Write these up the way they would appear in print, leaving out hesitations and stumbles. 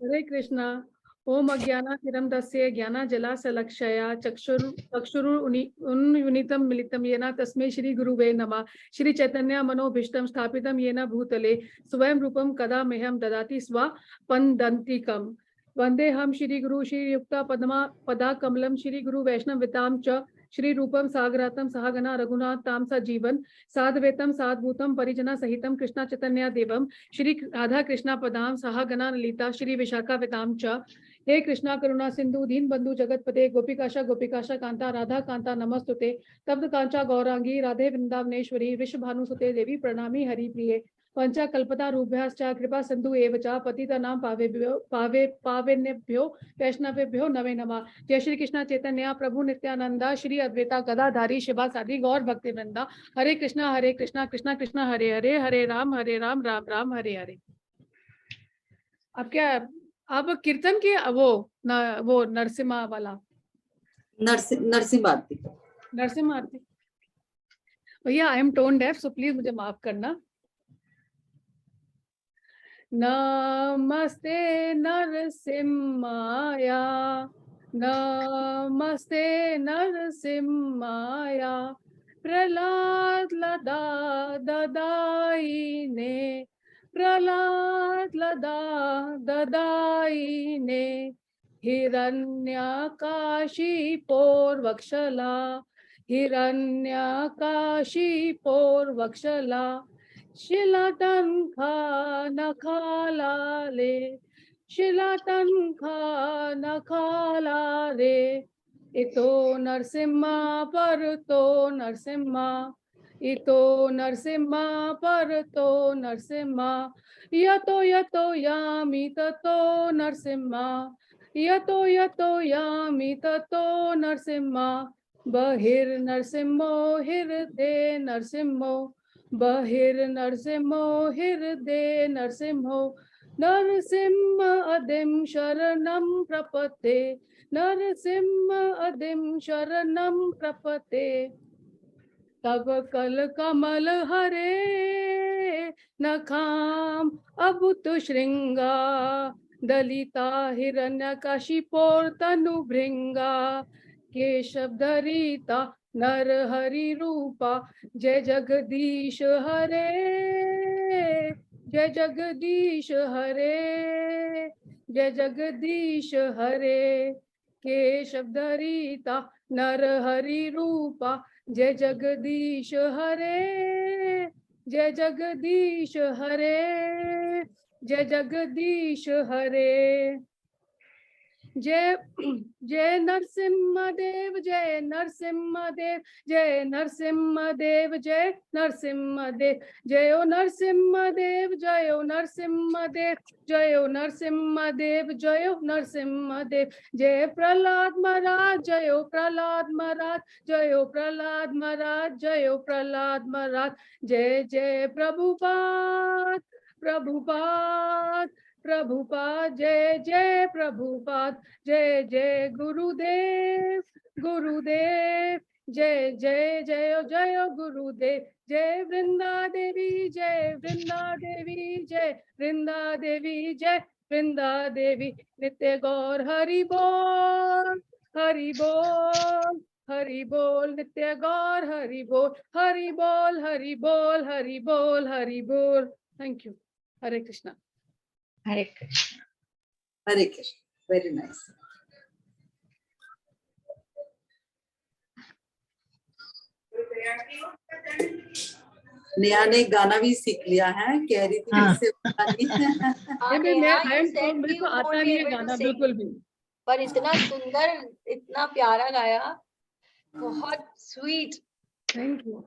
हरे कृष्णा। ओम अज्ञानातिरंधस्य ज्ञानाजलाशलक्षया चक्षुरुन्मीलितं मिलितं येन तस्मै श्री गुरुवे नमः। श्री चैतन्य मनोभीष्टं स्थापितं येन भूतले स्वयं रूपं कदा मह्यं ददाति स्वपदान्तिकम्। वन्देऽहं श्री गुरु श्रीयुक्त पदाकमलं श्री गुरु वैष्णवतां च श्री रूपम सागरातम सहगना रघुनाथ ताम सजीवन साधवेतम साधभूतम परिजना सहितम कृष्णा चैतन्य देवम श्री राधा कृष्णा पदाम सहगना ललिता श्री विशाखा वेताम च। हे कृष्णा करुणा सिंधु दीन बंधु जगतपते गोपिकाशा कांता राधा कांता नमस्तुते तप्त कांचा गौरांगी राधे वृंदावनेश्वरी वृषभानुसुते देवी प्रणामी हरि प्रिये पंचा कल्पता रूभ्याश्च कृपा सिंधु एव च पतितानां पावेन्यभ्यो वैष्णवेभ्यो नमे नमः। जय श्री कृष्ण चैतन्य प्रभु नित्यानंदा श्री अद्वैता गदाधारी शिवासादि गौर भक्ति वृंदा। हरे कृष्णा कृष्णा कृष्णा हरे हरे हरे राम राम राम हरे हरे। अब क्या अब कीर्तन की वो नरसिम्हा वाला नरसिम्हा आरती। भैया I am tone deaf so please मुझे माफ करना। नमस्ते नरसिम्हाय नमस्ते नरसिम्हाय प्रहलाद लदा ददाईने प्रहलाद लदा ददाईने हिरण्यकाशिपोर्वक्षला हिरण्यकाशिपोर्वक्षला शिलाटंका नखालाले शिलाटंका नखालाले इतो नरसिम्हा परतो नरसिम्हा इतो नरसिम्हा परतो नरसिम्हा यतो यतो यामि ततो नरसिम्हा यतो यतो यामि ततो नरसिम्हा बहिर्नरसिंहो हृदये नरसिंहो बहिर्नरसिंहो हृदये नरसिंहो नरसिंह अदिं शरणं प्रपद्ये नरसिंह अदिं शरणं प्रपद्ये तब कल कमल हरे नखाम अबुत श्रृंगा दलिता हिरण्यकाशिपोर्तनुभृंगा केशव धरिता नर हरि रूपा जय जगदीश हरे जय जगदीश हरे जय जगदीश हरे केशव धरिता नर हरि रूपा जय जगदीश हरे जय जगदीश हरे जय जगदीश हरे। जय जय नरसिम्हदेव जय नरसिम्हदेव जय नरसिम्हदेव जय नरसिम्हदेव जयो नरसिम्हदेव जयो नरसिम्हदेव जयो नरसिम्हदेव जयो नरसिम्हदेव जय प्रहलाद महाराज जयो प्रहलाद महाराज जयो प्रहलाद महाराज जयो प्रहलाद महाराज जय जय प्रभुपाद प्रभुपाद प्रभुपाद जय जय प्रभुपाद जय जय गुरुदेव गुरुदेव जय जय जय जय गुरुदेव जय वृंदा देवी जय वृंदा देवी जय वृंदा देवी जय वृंदा देवी नित्य गौर हरि बोल हरि बोल हरि बोल नित्य गौर हरि बोल हरि बोल हरि बोल हरि बोल हरि बोल। Thank you. Hare Krishna. Hare Krishna. Hare Krishna. Very nice. Neha ने गाना भी सीख लिया है, कह रही थी मुझसे मेरे को आता नहीं है गाना बिल्कुल भी, पर इतना सुंदर इतना प्यारा गाया, बहुत sweet. Thank you.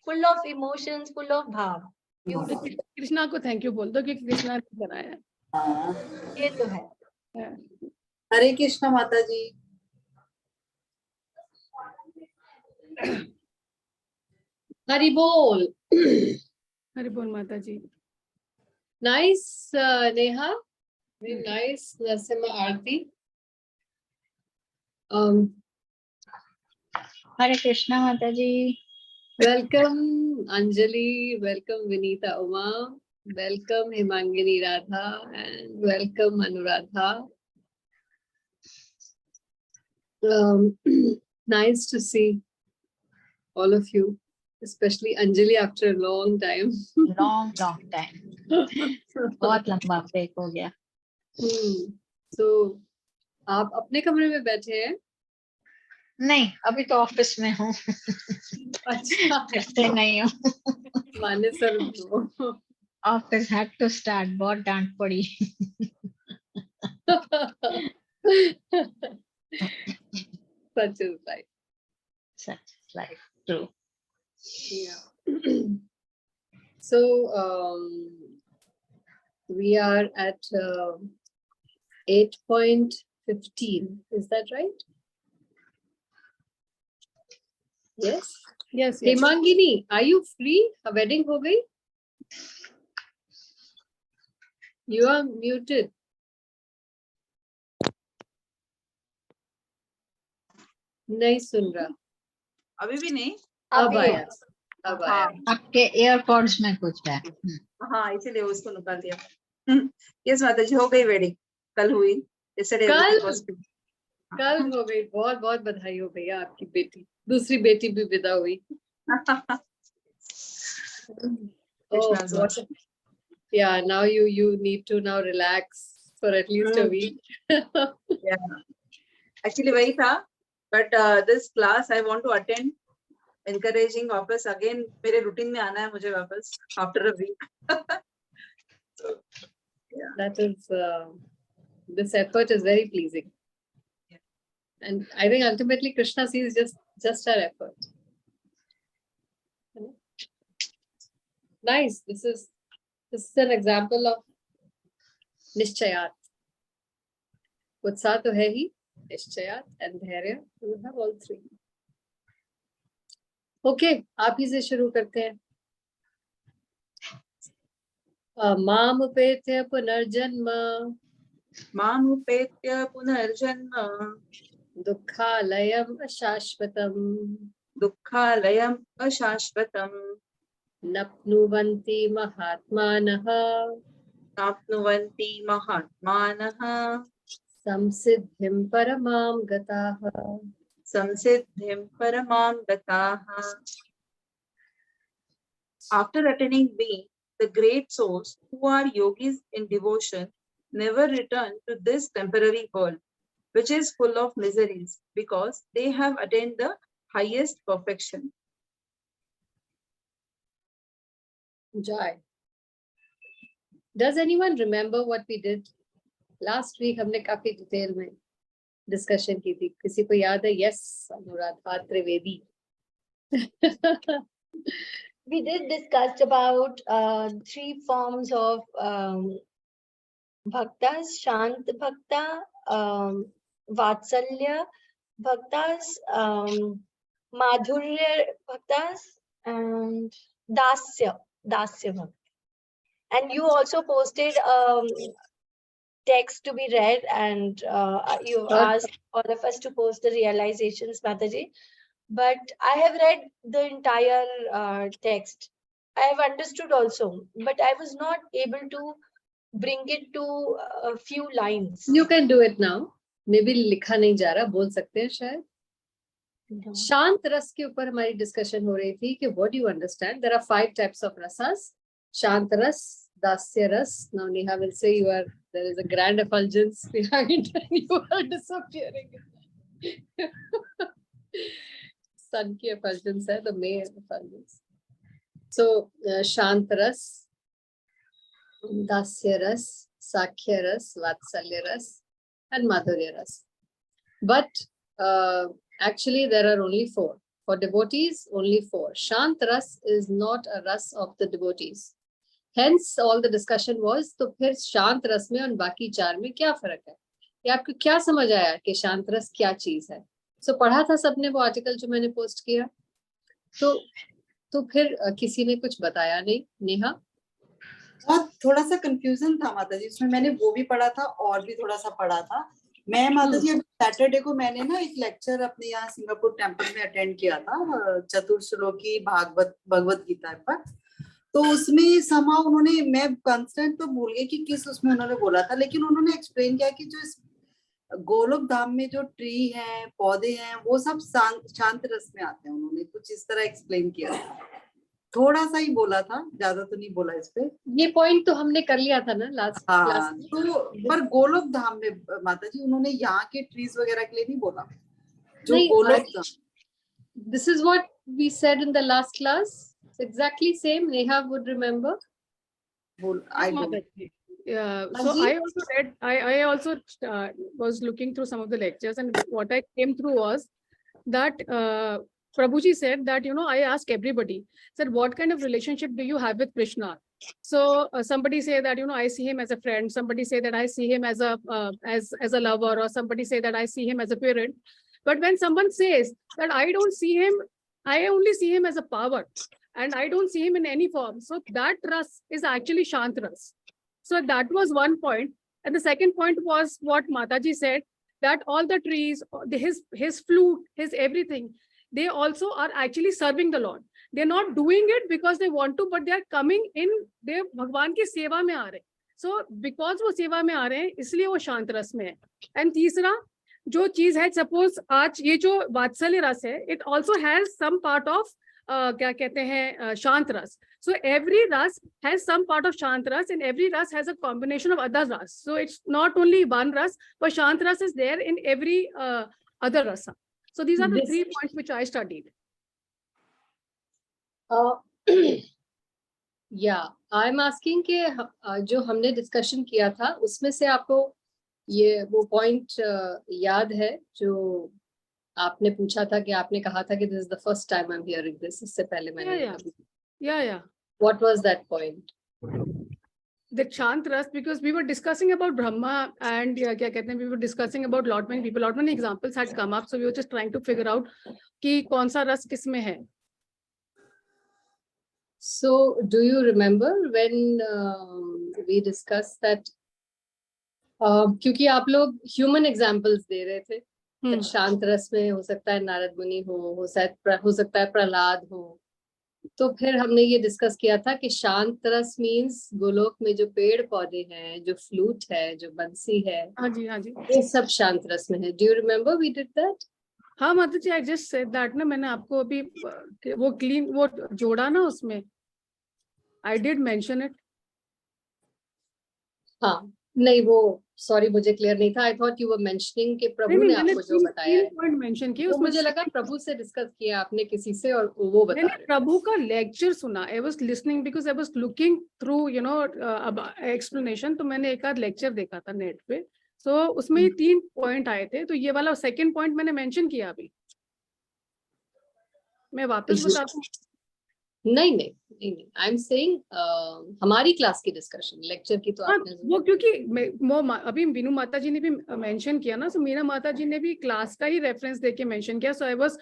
Full of emotions, full of भाव। कृष्णा को थैंक यू बोल दो कि कृष्णा ने बनाया। ये तो है। हरे कृष्णा माता जी। हरि बोल। हरि बोल माता ji. Nice Neha, very nice Narasimha Aarti. Hare Krishna माता ji. Welcome Anjali, welcome Vinita Uma, Welcome Himangini Radha and welcome Anuradha. Nice to see all of you, especially Anjali after a long time. long time. बहुत लंबा ब्रेक हो गया. So, आप अपने कमरे में बैठे हैं? नहीं, अभी तो ऑफिस में हूँ. अच्छा, ऐसे नहीं हूँ. माने sir office had to start. बहुत डांट पड़ी. Such is life. Such is life. True. Yeah. So, we are at 8.15. Is that right? Yes. Yes, yes. Hemangini, are you free? A wedding ho gayi? You are muted. नहीं सुन रहा. अभी भी नहीं. अब आया. अब आया. आपके एयरपोर्ट्स में कुछ है. हाँ, इसीलिए उसको निकाल दिया. यस माता जी, हो गई वेडिंग. कल हुई. कल हो गई. बहुत बहुत बधाई हो भैया आपकी बेटी. दूसरी बेटी भी विदा हुई. Oh, yeah, now you need to now relax for at least a week. Yeah. Actually वही था, but this class I want to attend. Encouraging वापस again मेरे routine में आना है मुझे वापस after a week. So, yeah. That is this effort is very pleasing. Yeah. And I think ultimately Krishna sees just our effort. Nice. This is an example of Nishchayat. Utsaha to hai hi, Nishchayat and Dhairya. You have all three. Okay, आप ही से शुरू करते हैं. मामुपेत्य पुनर्जन्म मामुपेत्य पुनर्जन्म दुःखालयम् अशाश्वतम् दुःखालयम् अशाश्वतम् नप्नुवन्ति महात्मानः नाप्नुवन्ति महात्मानः संसिद्धिं परमां गताः संसिद्धिं परमां गताः. After attaining me, the great souls who are yogis in devotion never return to this temporary world, which is full of miseries, because they have attained the highest perfection. Jai. Does anyone remember what we did last week? हमने काफी detail में discussion की थी. किसी को याद है? Yes, Anuradha Trivedi. We did discuss about 3 forms of bhaktas: Shant Bhakta, Vatsalya Bhaktas, Madhurya Bhaktas, and Dasya Bhakta. And you also posted text to be read, and you asked all of us to post the realizations, Mataji. But I have read the entire text. I have understood also, but I was not able to bring it to a few lines. You can do it now. Maybe लिखा नहीं जा रहा, बोल सकते हैं शायद. शांत रस के ऊपर हमारी डिस्कशन हो रही थी कि what do you understand? There are 5 types of rasas. शांत रस, दास्य रस. Now Neha will say there is a grand effulgence behind and you are disappearing. Sun की effulgence है, the May effulgence. So शांत रस, दास्य रस, साख्य रस, वात्सल्य रस, and madhurya ras. But actually there are only 4. For devotees, only 4. Shant ras is not a ras of the devotees. Hence all the discussion was, तो फिर शांत रस में और बाकी 4 में क्या फर्क है? या आपको क्या समझ आया कि शांत रस क्या चीज है? So पढ़ा था सबने वो आर्टिकल जो मैंने पोस्ट किया. तो फिर किसी ने कुछ बताया नहीं. नेहा? बहुत थोड़ा सा कंफ्यूजन था माता जी इसमें. मैंने वो भी पढ़ा था और भी थोड़ा सा पढ़ा था. मैं माता जी सैटरडे को मैंने ना एक लेक्चर अपने यहाँ सिंगापुर टेम्पल में अटेंड किया था, चतुर्श्लोकी भगवद गीता पर. तो उसमें समा उन्होंने, मैं कंस्टेंट तो भूल गई कि किस उसमें उन्होंने बोला था, लेकिन उन्होंने एक्सप्लेन किया कि जो इस गोलोक धाम में जो ट्री है, पौधे हैं, वो सब शांत रस में आते हैं। उन्होंने कुछ इस तरह एक्सप्लेन किया था, थोड़ा सा ही बोला था, ज्यादा तो नहीं बोला इस पे। ये पॉइंट तो हमने कर लिया था ना लास्ट क्लास हाँ, में। तो पर गोलोक धाम में माता जी उन्होंने यहाँ के ट्रीज वगैरह के लिए नहीं बोला, जो गोलोक धाम। This is what we said in the last class. It's exactly same. Neha would remember. I don't. Yeah, so Anji? I also read, I also was looking through some of the lectures, and what I came through was that Prabhuji said that, you know, I asked everybody, said, what kind of relationship do you have with Krishna? So somebody say that, you know, I see him as a friend. Somebody say that I see him as a as a lover, or somebody say that I see him as a parent. But when someone says that I don't see him, I only see him as a power, and I don't see him in any form. So that ras is actually Shant ras. So that was one point. And the second point was what Mataji said, that all the trees, his flute, his everything, they also are actually serving the Lord. They're not doing it because they want to, but they are coming in, they Bhagwan की सेवा में आ रहे हैं. So because वो सेवा में आ रहे हैं, इसलिए वो शांत रस में है. And तीसरा जो चीज है, सपोज आज ये जो वात्सल्य रस है, it also has some part of क्या कहते हैं शांत रस. So every ras has some part of shant ras, and every ras has a combination of other ras. So it's not only one ras, but shant ras is there in every other rasa. So these are the 3 points which I studied. Yeah, I'm asking कि जो हमने discussion किया था उसमें से आपको ये वो पॉइंट याद है जो आपने पूछा था, कि आपने कहा था कि this is the first time I am hearing this, इससे पहले मैंने Yeah. What was that point? The Shant Ras, because we were discussing about Brahma and kya kehte hain, we were discussing about lot many people, lot many examples had come up, so we were just trying to figure out कि कौन सा रस किस में है. So do you remember when we discussed that क्योंकि आप लोग ह्यूमन एग्जाम्पल्स दे रहे थे, शांत रस में हो सकता है नारद मुनि हो सकता है प्रहलाद हो, तो फिर हमने ये डिस्कस किया था कि शांत रस मीन्स गोलोक में जो पेड़ पौधे हैं, जो फ्लूट है, जो बंसी है, हाँ जी, ये सब शांत रस में है. Do you remember we did that? हाँ माता जी, आई जस्ट सेड दैट ना, मैंने आपको अभी वो क्लीन वो जोड़ा ना उसमें, आई डिड मेंशन इट. हाँ, नहीं वो सॉरी मुझे क्लियर नहीं था. I thought you were mentioning कि प्रभु ने आपको जो बताया है. पॉइंट मेंशन किए वो उसमें. मुझे लगा प्रभु से डिस्कस किया आपने किसी से और वो बता रहे. प्रभु का लेक्चर सुना. I was listening because I was looking through you know explanation. तो मैंने एक आध लेक्चर देखा था नेट पे. सो उसमें 3 पॉइंट आए थे, तो ये वाला सेकंड पॉइंट मैंने मेंशन किया. अभी मैं वापस बता दूं? नहीं आई एम सेइंग हमारी क्लास की डिस्कशन, लेक्चर की तो आपने वो क्योंकि वो अभी मीनू माता जी ने भी मेंशन किया ना, सो मीना माता जी ने भी क्लास का ही रेफरेंस देके मेंशन किया. सो आई वाज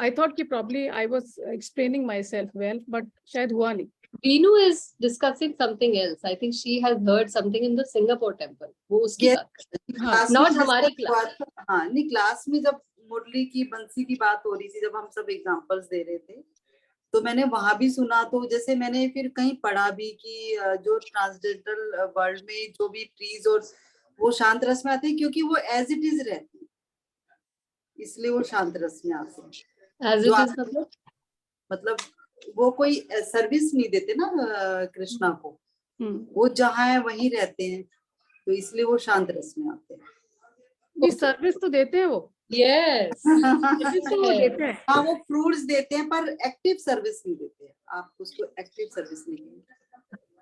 आई थॉट कि probably I was explaining my self well, but शायद हुआ नहीं. Vinu is discussing something else. I think she has heard something in the Singapore temple. वो उसकी बात कर रही है, not हमारी क्लास. हाँ नहीं, क्लास में जब मुरली की बंसी की बात हो रही थी, जब हम सब एग्जांपल्स दे रहे थे, तो मैंने वहां भी सुना. तो जैसे मैंने फिर कहीं पढ़ा भी कि जो ट्रांसजेंडर वर्ल्ड में जो भी ट्रीज और वो शांत रस में आते हैं, क्योंकि वो एज इट इज रहती है, इसलिए वो शांत रस में आते हैं. As it is मतलब वो कोई सर्विस नहीं देते ना कृष्णा को, वो जहाँ है वहीं रहते हैं, तो इसलिए वो शांत रस में आते हैं. सर्विस तो देते हैं वो. Yes. देते हैं. हाँ, वो फ्रूट्स देते हैं पर एक्टिव सर्विस नहीं देते हैं. आप उसको एक्टिव सर्विस नहीं देंगे.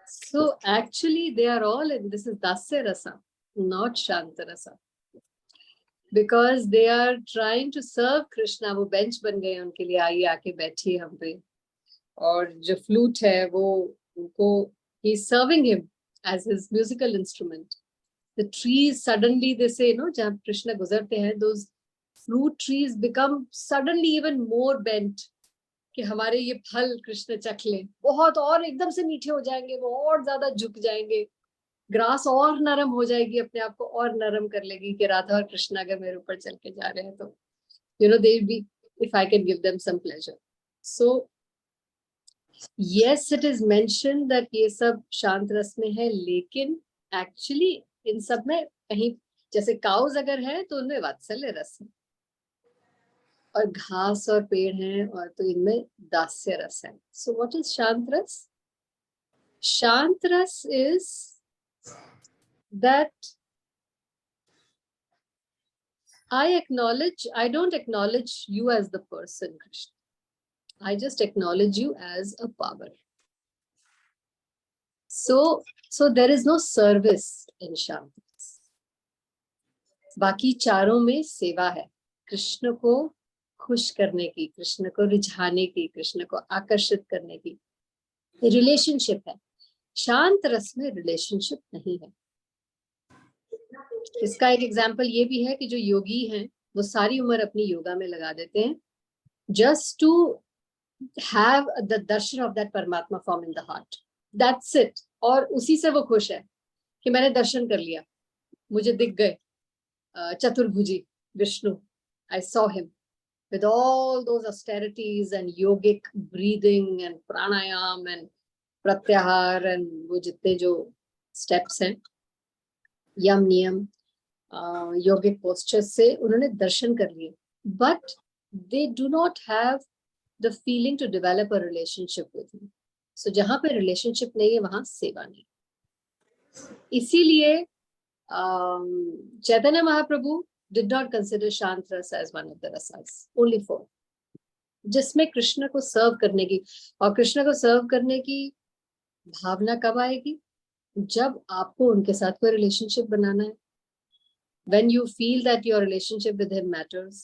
So actually they are all in this is Dasya Rasa, not Shanta Rasa. Because they are trying to serve Krishna. वो बेंच बन गए उनके लिए, आइए आके बैठिए हम पे. और जो फ्लूट है वो उनको, he is serving him as his musical instrument. The trees suddenly they say, no, जब कृष्ण गुजरते हैं, those fruit trees become suddenly even more bent, कि हमारे ये फल कृष्ण चख ले, बहुत और एकदम से मीठे हो जाएंगे, वो और ज्यादा झुक जाएंगे, ग्रास और नरम हो जाएगी, अपने आप को और नरम कर लेगी कि राधा और कृष्ण अगर मेरे ऊपर चल के जा रहे हैं तो, you know, they will be, if I can give them some pleasure. So Yes, it is mentioned that ये सब शांत रस में है, लेकिन एक्चुअली इन सब में कहीं जैसे काउज अगर है तो उनमें वात्सल्य रस है, और घास और पेड़ हैं और तो इनमें दास्य रस है. सो व्हाट इज शांत रस? शांत रस is that I don't acknowledge you as the person, Krishna. I just acknowledge you as a power. So there is no service in Shanti. बाकी चारों में सेवा है, कृष्ण को खुश करने की, कृष्ण को रिझाने की, कृष्ण को आकर्षित करने की रिलेशनशिप है. शांत रस में रिलेशनशिप नहीं है. इसका एक एग्जाम्पल ये भी है कि जो योगी हैं वो सारी उम्र अपनी योगा में लगा देते हैं just to have the darshan of that परमात्मा form in the heart. That's it. और उसी से वो खुश है कि मैंने दर्शन कर लिया, मुझे दिख गए चतुर्भुजी Vishnu. I saw him with all those austerities and yogic breathing and pranayam and pratyahar and वो जितने जो steps हैं, यम नियम, योगिक पोस्चर्स से उन्होंने दर्शन कर लिए, but they do not have the feeling to develop a relationship with him. So जहां पे रिलेशनशिप नहीं है वहां सेवा नहीं. इसीलिए Chaitanya Mahaprabhu did not consider shanta rasa as one of the rasas, only 4, जिसमें कृष्ण को सर्व करने की, और कृष्ण को सर्व करने की भावना कब आएगी? जब आपको उनके साथ कोई रिलेशनशिप बनाना है. When you feel that your relationship with him matters,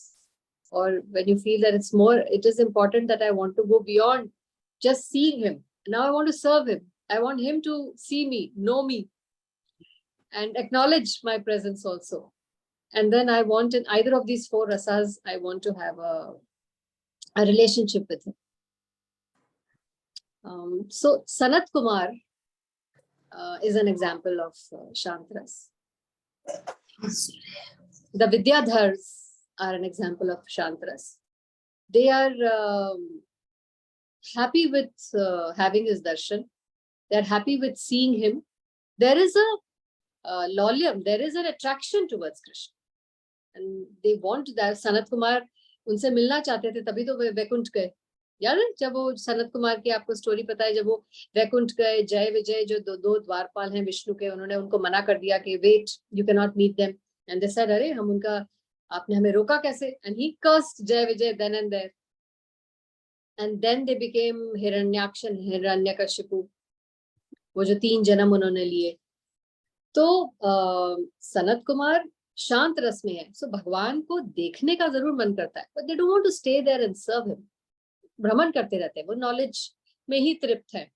or when you feel that it is important that I want to go beyond just seeing him. Now I want to serve him. I want him to see me, know me, and acknowledge my presence also. And then I want in either of these 4 rasas, I want to have a relationship with him. So Sanat Kumar is an example of Shantras. The Vidyadhars are an example of Shantras. They are happy with having his darshan. They are happy with seeing him. There is a lolyam, there is an attraction towards Krishna. And they want that. Sanat Kumar उनसे मिलना चाहते थे, तभी तो वे वैकुंठ गए. यार जब वो सनत कुमार की आपको स्टोरी पता है, जब वो वैकुंठ गए, जय विजय जो दो द्वारपाल हैं विष्णु के, उन्होंने उनको मना कर दिया कि wait, you can not meet them. And they said, अरे हम उनका, आपने हमें रोका कैसे? And he cursed Jay Vijay then and there. And then they became Hiranyaksha and Hiranyakashipu, वो जो 3 जन्म उन्होंने लिए. तो सनत कुमार शांत रस में है. सो भगवान को देखने का जरूर मन करता है, but they don't want to stay there and serve him. भ्रमण करते रहते हैं, वो नॉलेज में ही तृप्त है,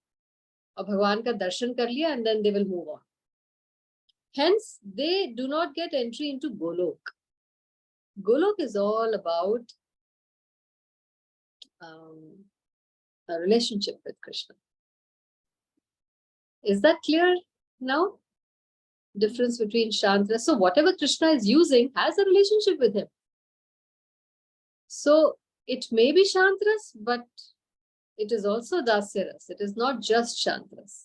और भगवान का दर्शन कर लिया and then they will move on. Hence they do not get entry into Golok. Golok is all about a relationship with Krishna. Is that clear now? Difference between Shantras. So whatever Krishna is using has a relationship with him. So it may be Shantras, but it is also Dasyaras. It is not just Shantras.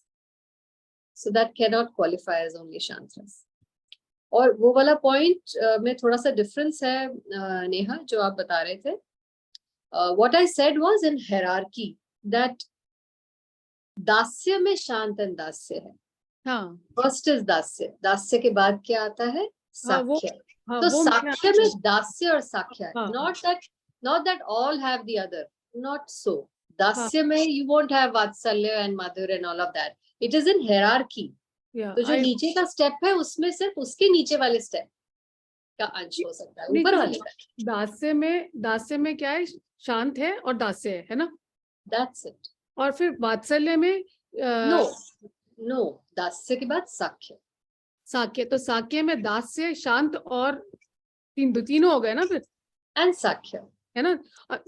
So that cannot qualify as only Shantras. और वो वाला point में थोड़ा सा difference है नेहा, जो आप बता रहे थे. What I said was in hierarchy that दास्य में शांत एंड दास्य है. हाँ, फर्स्ट इज दास्य. दास्य के बाद क्या आता है? साख्य. हाँ, तो वो साख्य में दास्य और साख्य है. हाँ. not that all have the other, not so. दास्य में you won't have vatsalya and madhur and all of that. It is in hierarchy. Yeah, तो जो नीचे का स्टेप है उसमें सिर्फ उसके नीचे वाले स्टेप का अंश हो सकता है, ऊपर वाले का. दास्य में क्या है? शांत है और दास्य है ना? That's it. और फिर वात्सल्य में No, दास्य के बाद साख्य. साख्य. तो साख्य में दास्य, शांत और तीनों हो गए ना फिर, एंड साख्य है ना?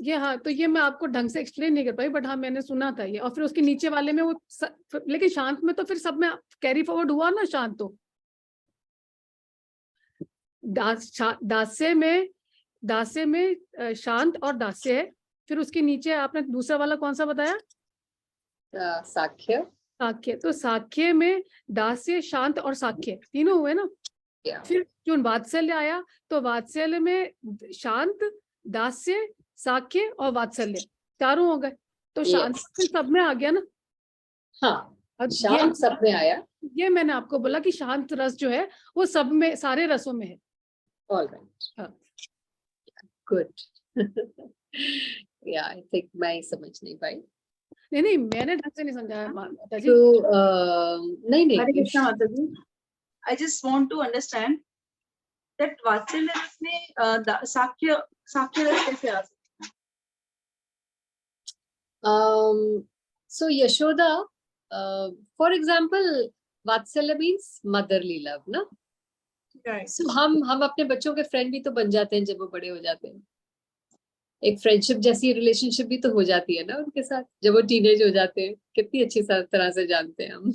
ये हाँ, तो ये मैं आपको ढंग से एक्सप्लेन नहीं कर पाई, बट हाँ मैंने सुना था ये. और फिर उसके नीचे वाले में वो लेकिन शांत में तो फिर सब में कैरी फॉरवर्ड हुआ ना शांत. तो दास्य में शांत और दास्य है. फिर उसके नीचे आपने दूसरा वाला कौन सा बताया? Sakhya. साख्य, तो साख्य में दास्य, शांत और साख्य तीनों हुए ना। Yeah. फिर जो वात्सल्य आया, तो वात्सल्य में शांत, दास्य, साख्य और वात्सल्य चारों हो गए, तो शांत Yes. फिर सब में आ गया ना। हाँ, अब शांत सब में आया. ये मैंने आपको बोला कि शांत रस जो है वो सब में, सारे रसों में है। All right. हाँ। Good. Yeah, I think मैं समझ नहीं पाई. नहीं, मैंने ढंग से नहीं समझाया माता जी। तो नहीं Hare नहीं. Krishna Mataji. I just want to understand that वात्सल्य रस में साख्य रस कैसे आ सकता है? So Yashoda, for example, Vatsalya means motherly love, ना? Right. So हम अपने बच्चों के फ्रेंड भी तो बन जाते हैं जब वो बड़े हो जाते हैं. एक फ्रेंडशिप जैसी रिलेशनशिप भी तो हो जाती है ना उनके साथ, जब वो टीनेज हो जाते हैं. कितनी अच्छी तरह से जानते हैं हम.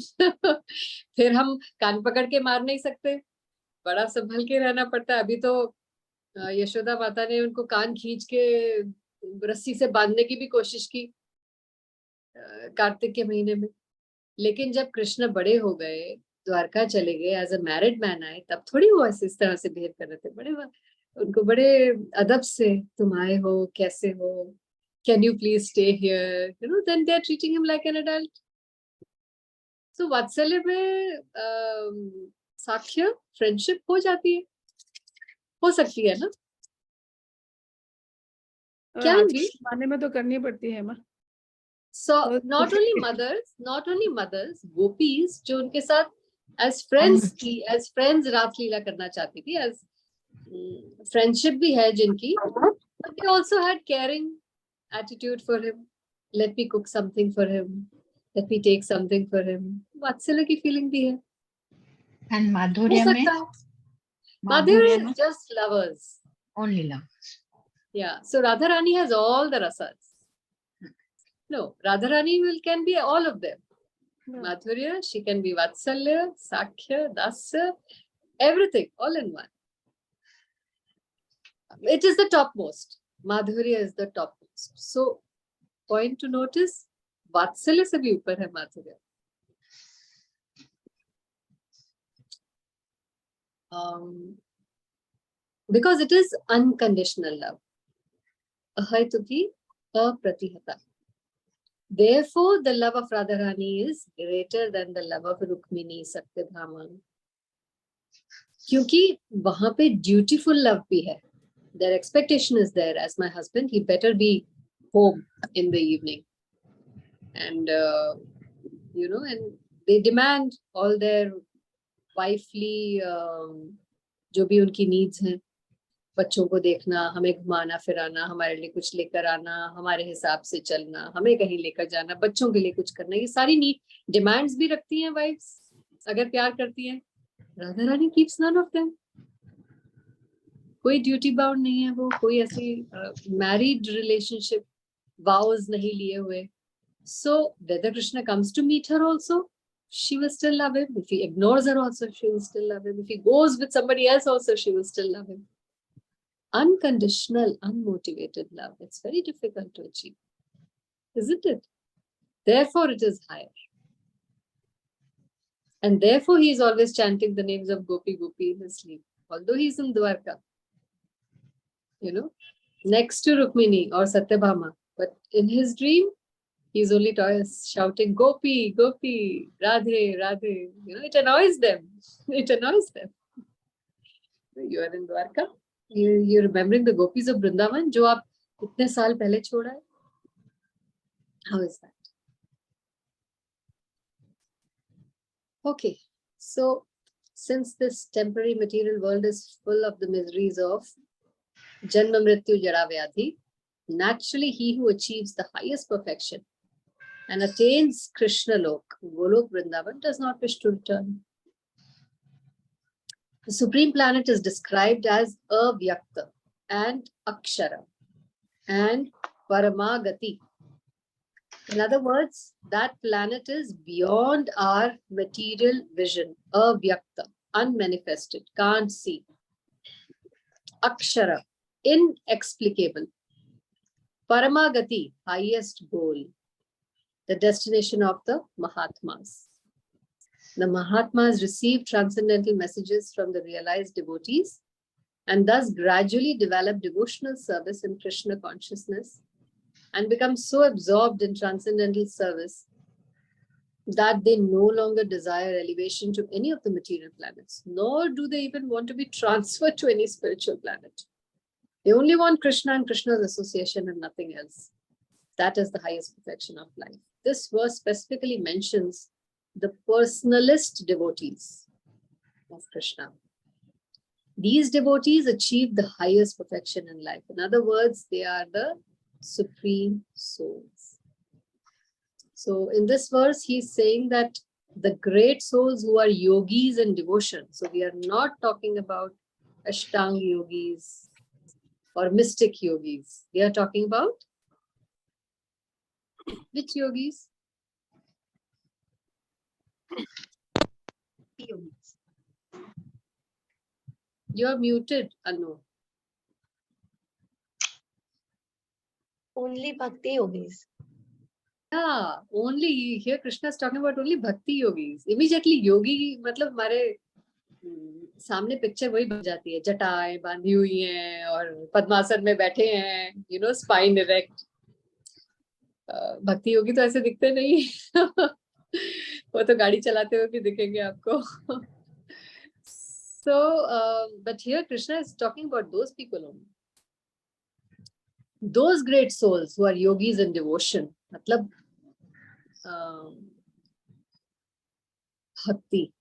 फिर हम कान पकड़ के मार नहीं सकते, बड़ा संभल के रहना पड़ता है. अभी तो यशोदा माता ने उनको कान खींच के रस्सी से बांधने की भी कोशिश की कार्तिक के महीने में. लेकिन जब कृष्ण बड़े हो गए, द्वारका चले गए, एज अ मैरिड मैन आए, तब थोड़ी वो ऐसे इस तरह से बिहेव कर रहे थे. बड़े उनको बड़े अदब से, तुम आए हो, कैसे हो, can you please stay here, you know, then they are treating him like an adult. So वात्सल्य में साख्य फ्रेंडशिप हो जाती है, हो सकती है ना. क्या माने में तो करनी पड़ती है माँ. So not only mothers, gopis जो उनके साथ as friends थी, as friends रास लीला करना चाहती थी, as friendship भी है जिनकी, but they also had caring attitude for him. Let me cook something for him, let me take something for him. वात्सल्य की feeling भी है. And हो माधुर्य में, सकता है. माधुर्य is just lovers. only love. Yeah, so Radharani has all the rasas. No, Radharani can be all of them. Madhurya, she can be Vatsalya, Sakhya, Dasya, everything, all in one. It is the topmost. Madhurya is the topmost. So, point to notice, Vatsalya se bhi upar hai Madhurya. Because it is unconditional love. Ahaituki apratihata. Therefore, the love of Radharani is greater than the love of Rukmini, Satyabhama. क्योंकि वहां पे dutiful love भी है. Their expectation is there. As my husband, he better be home in the evening. And, you know, and they demand all their wifely, जो भी उनकी needs हैं. बच्चों को देखना, हमें घुमाना फिराना, हमारे लिए कुछ लेकर आना, हमारे हिसाब से चलना, हमें कहीं लेकर जाना, बच्चों के लिए कुछ करना, ये सारी नीड डिमांड्स भी रखती हैं वाइफ्स अगर प्यार करती हैं. Radha Rani keeps none of them. कोई ड्यूटी बाउंड नहीं है वो, कोई ऐसी मैरिड रिलेशनशिप वाउज नहीं लिए हुए. So whether Krishna comes to meet her also, she will still love him. If he ignores her also, she will still love him. If he goes with somebody else also, she will still love him. Unconditional, unmotivated love. It's very difficult to achieve, isn't it? Therefore, it is higher. And therefore, he is always chanting the names of Gopi, Gopi in his sleep. Although he's in Dwarka, you know, next to Rukmini or Satyabhama. But in his dream, he's only shouting, Gopi, Gopi, Radhe, Radhe. You know, it annoys them. It annoys them. You are in Dwarka. You're remembering the gopis of Vrindavan, जो आप इतने साल पहले छोड़ा है. How is that? Okay, so since this temporary material world is full of the miseries of Janma Mrityu Jara Vyadhi, naturally he who achieves the highest perfection and attains Krishna Lok, Golok Vrindavan, does not wish to return. The supreme planet is described as Avyakta and Akshara and Paramagati. In other words, that planet is beyond our material vision. Avyakta, unmanifested, can't see. Akshara, inexplicable. Paramagati, highest goal. the destination of the Mahatmas. The Mahatmas received transcendental messages from the realized devotees and thus gradually develop devotional service in Krishna consciousness and become so absorbed in transcendental service that they no longer desire elevation to any of the material planets, nor do they even want to be transferred to any spiritual planet. They only want Krishna and Krishna's association and nothing else. That is the highest perfection of life. This verse specifically mentions the personalist devotees of Krishna. These devotees achieve the highest perfection in life. In other words, they are the supreme souls. So in this verse, he's saying that the great souls who are yogis in devotion, so we are not talking about Ashtanga yogis or mystic yogis. We are talking about which yogis? You are muted, Anu. Only bhakti yogis. Yeah, only here Krishna is talking about only bhakti yogis. Immediately yogi मतलब हमारे सामने picture वही बन जाती है, जटाएं बांधी हुई हैं और पद्मासन में बैठे हैं, you know, spine erect. भक्ति योगी तो ऐसे दिखते नहीं. वो तो गाड़ी चलाते हुए भी दिखेंगे आपको. So, but here Krishna is talking about those people only. Those great souls who are yogis in devotion, matlab bhakti,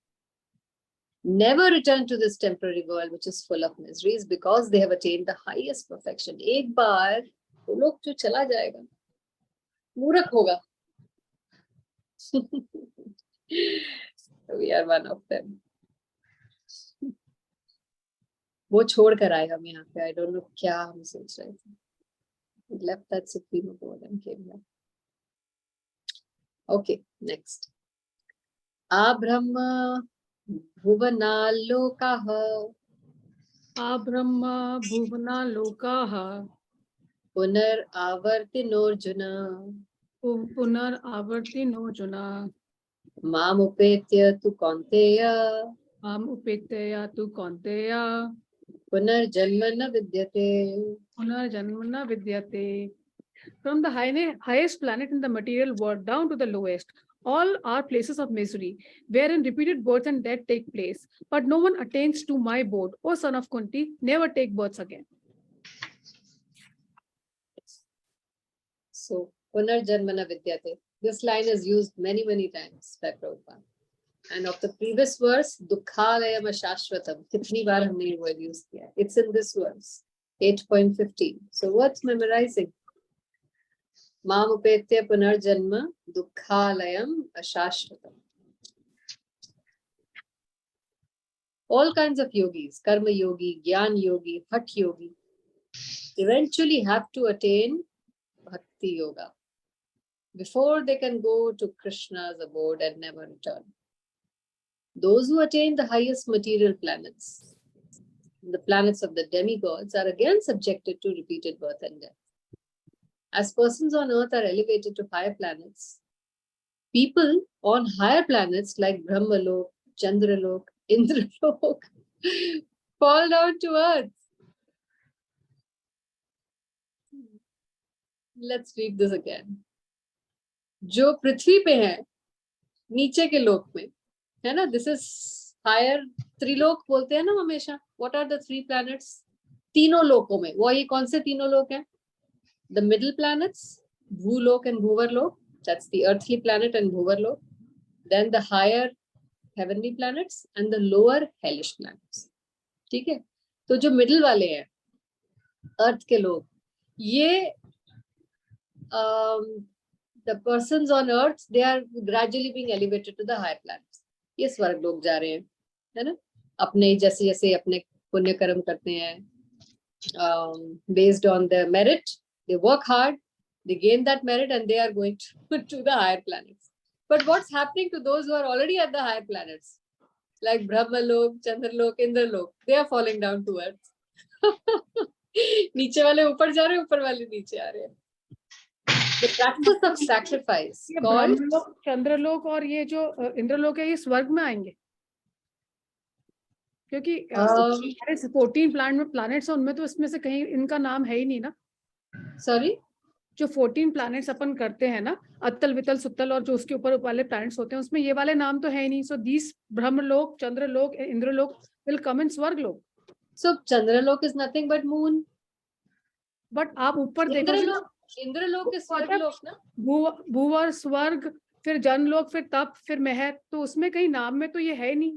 never return to this temporary world which is full of miseries because they have attained the highest perfection. एक बार वो लोग जो चला जाएगा, मूर्ख होगा. We are one of them. वो छोड़ कर आए हम यहाँ पे. I don't know क्या हम सोच रहे थे. We left that supreme abode and came here. Okay, next. Abrahma bhuvanalokaha Abrahma bhuvana lokaha punar avartinorjuna punar avartino juna mam upetya tu kaunteya am upetya tu kaunteya punar janmana vidyate. punar janmana vidyate. From the highest planet in the material world down to the lowest, all are places of misery, wherein repeated births and death take place. But no one attains to my abode. O son of Kunti, never take births again. So, punar janmana vidyate. This line is used many, many times by Prabhupada. And of the previous verse, Dukkhalayam Ashashvatam. Kitni baar humne ye word use kiya? It's in this verse, 8.15. So, worth memorizing. Mam upetya punarjanma dukkhalayam ashashvatam. All kinds of yogis, karma yogi, gyan yogi, hat yogi, eventually have to attain bhakti yoga before they can go to Krishna's abode and never return. Those who attain the highest material planets, the planets of the demigods, are again subjected to repeated birth and death. As persons on earth are elevated to higher planets, people on higher planets like Brahmalok, Chandralok, Indralok fall down to earth. Let's read this again. जो पृथ्वी पे है, नीचे के लोक में, है ना? This is higher. Trilok बोलते हैं ना हमेशा. What are the three planets? तीनों लोकों में. वो ये कौन से तीनों लोक हैं? The middle planets, Bhulok and Bhuvarlok, that's the earthly planet and Bhuvarlok. Then the higher heavenly planets and the lower hellish planets. ठीक है? तो जो middle वाले हैं, earth के लोग, ये the persons on earth, they are gradually being elevated to the higher planets. ये स्वर्ग लोग जा रहे हैं, है ना? अपने जैसे जैसे अपने पुण्य कर्म करते हैं, based on their merit. They work hard, they gain that merit, and they are going to the higher planets. But what's happening to those who are already at the higher planets? Like Brahmalok, Chandralok, Indralok, they are falling down to earth. नीचे वाले ऊपर जा रहे हैं, ऊपर वाले नीचे आ रहे हैं. The practice of sacrifice ये called ब्रह्मलोक, चंद्रलोक और ये जो इंद्रलोक है, ये स्वर्ग में आएंगे? क्योंकि हमारे 14 प्लैनेट्स हैं, उनमें तो इसमें से कहीं इनका नाम है ही नहीं ना। sorry, जो 14 प्लैनेट्स अपन करते हैं ना, अत्तल वितल सुत्तल और जो उसके ऊपर वाले प्लैनेट्स होते हैं, उसमें ये वाले नाम तो है ही नहीं। सो दीस ब्रह्मलोक, चंद्रलोक, इंद्रलोक विल कम इन स्वर्गलोक। so Chandralok is nothing but moon. But आप ऊपर देखोगे ना, Indralok is Swarglok ना? भूवर, स्वर्ग, फिर जनलोक, फिर तप, फिर महर, तो उसमें कहीं नाम में तो ये है नहीं,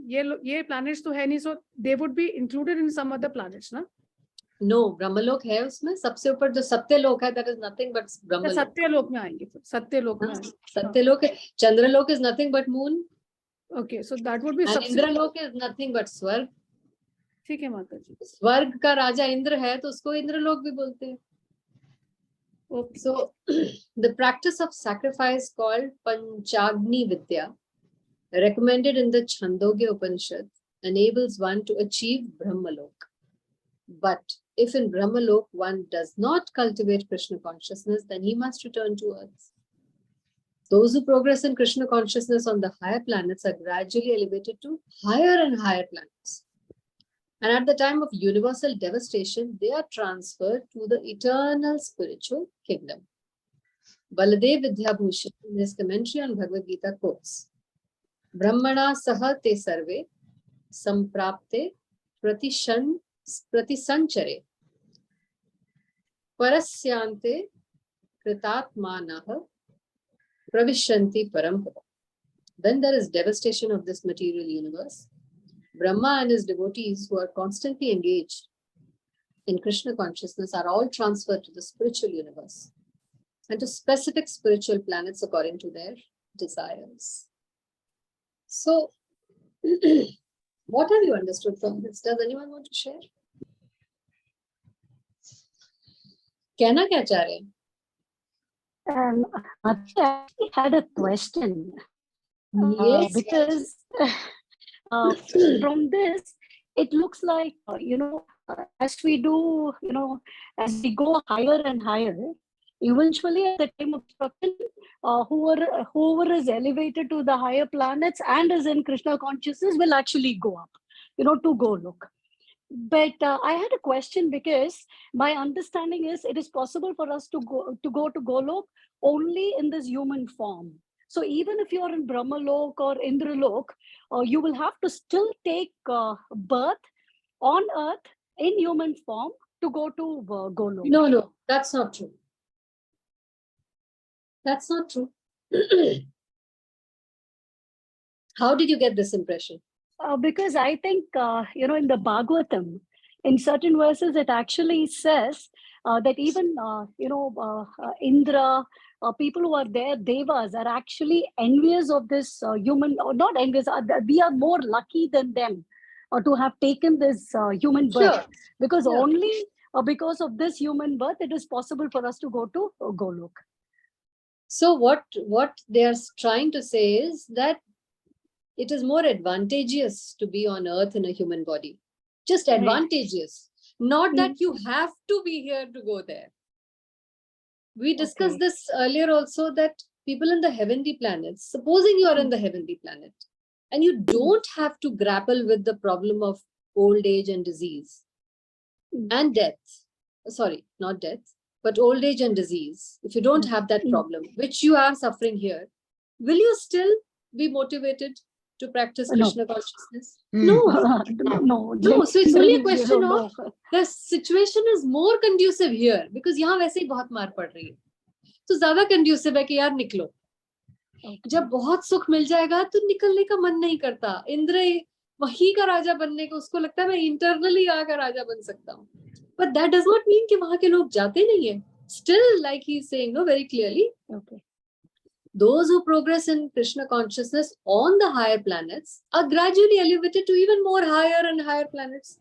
ये प्लैनेट्स तो है नहीं। So they would be included in some other planets ना। No, ब्रह्मलोक है उसमें। सबसे ऊपर जो सत्यलोक है, that is nothing but ब्रह्मलोक। सत्यलोक में आएंगे, फिर सत्यलोक में आएंगे। सत्यलोक है। चंद्रलोक is nothing but moon. Okay, so that would be And सबसे। इंद्रलोक is nothing but स्वर्ग। ठीक है माता जी। स्वर्ग का राजा इंद्र है, तो उसको इंद्रलोक भी बोलते हैं। Okay. So the practice of sacrifice called Panchagni Vidya, recommended in the Chandogya Upanishad, enables one to achieve Brahmalok. But if in Brahmalok one does not cultivate Krishna consciousness, then he must return to earth. Those who progress in Krishna consciousness on the higher planets are gradually elevated to higher and higher planets. And at the time of universal devastation, they are transferred to the eternal spiritual kingdom. Baladev Vidyabhushan, in his commentary on Bhagwad Gita, quotes, Brahmana saha te sarve samprapte pratisanchare parasyante kritatmanaha pravishanti parampada. When there is devastation of this material universe, Brahma and his devotees who are constantly engaged in Krishna consciousness are all transferred to the spiritual universe and to specific spiritual planets according to their desires. So, what have you understood from this? Does anyone want to share? कहना क्या चाह रहे हैं? I actually had a question. Yes. Because from this, it looks like, as we do, as we go higher and higher, eventually at the time of destruction, whoever is elevated to the higher planets and is in Krishna consciousness will actually go up, to Golok. But I had a question, because my understanding is it is possible for us to go to Golok only in this human form. So even if you are in Brahmalok or Indralok, you will have to still take birth on earth in human form to go to Golok. No, that's not true. That's not true. How did you get this impression? Because I think, in the Bhagavatam, in certain verses, it actually says that even, Indra, people who are there, devas, are actually envious of this human, or not envious, we are more lucky than them to have taken this human birth. Sure. Because Yeah. only because of this human birth, it is possible for us to go to Golok. So what they are trying to say is that it is more advantageous to be on earth in a human body. Just Right. advantageous. Not that you have to be here to go there. We discussed Okay. this earlier also, that people in the heavenly planets, supposing you are in the heavenly planet, and you don't have to grapple with the problem of old age and disease and death. Sorry, not death, but old age and disease. If you don't have that problem, which you are suffering here, will you still be motivated to practice No. Krishna consciousness? No. No, so it's only a question No. of the situation is more conducive here, because यहाँ वैसे ही बहुत मार पड़ रही है, तो ज्यादा conducive है कि यार निकलो. जब बहुत सुख मिल जाएगा तो निकलने का मन नहीं करता. इंद्र वहीं का राजा बनने को उसको लगता है मैं इंटरनली यहाँ का राजा बन सकता हूँ. But that does not mean कि वहाँ के लोग जाते नहीं है. Still, like he is saying, no, very clearly. Okay. Those who progress in Krishna consciousness on the higher planets are gradually elevated to even more higher and higher planets.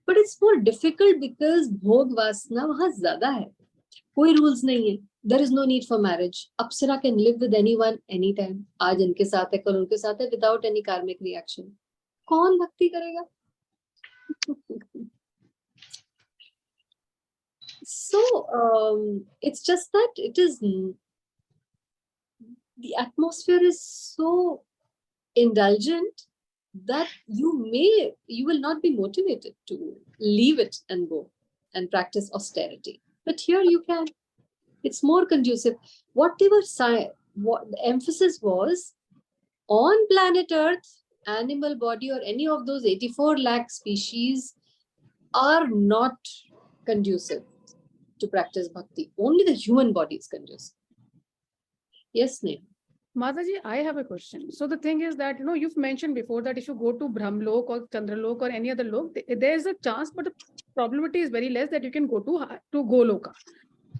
But it's more difficult because भोग वासना वहाँ ज़्यादा है. कोई rules नहीं है. There is no need for marriage. Apsara can live with anyone anytime. आज इनके साथ है, कल उनके साथ है, without any karmic reaction. कौन भक्ति करेगा? So it's just that it is the atmosphere is so indulgent that you will not be motivated to leave it and go and practice austerity. But here you can. It's more conducive. What the emphasis was on planet Earth, animal body or any of those 84 lakh species are not conducive to practice bhakti. Only the human body is conducive. Yes, Neha. Mataji, I have a question. So the thing is that, you've mentioned before that if you go to Brahmlok or Chandralok or any other lok, there's a chance, but the probability is very less that you can go to Goloka.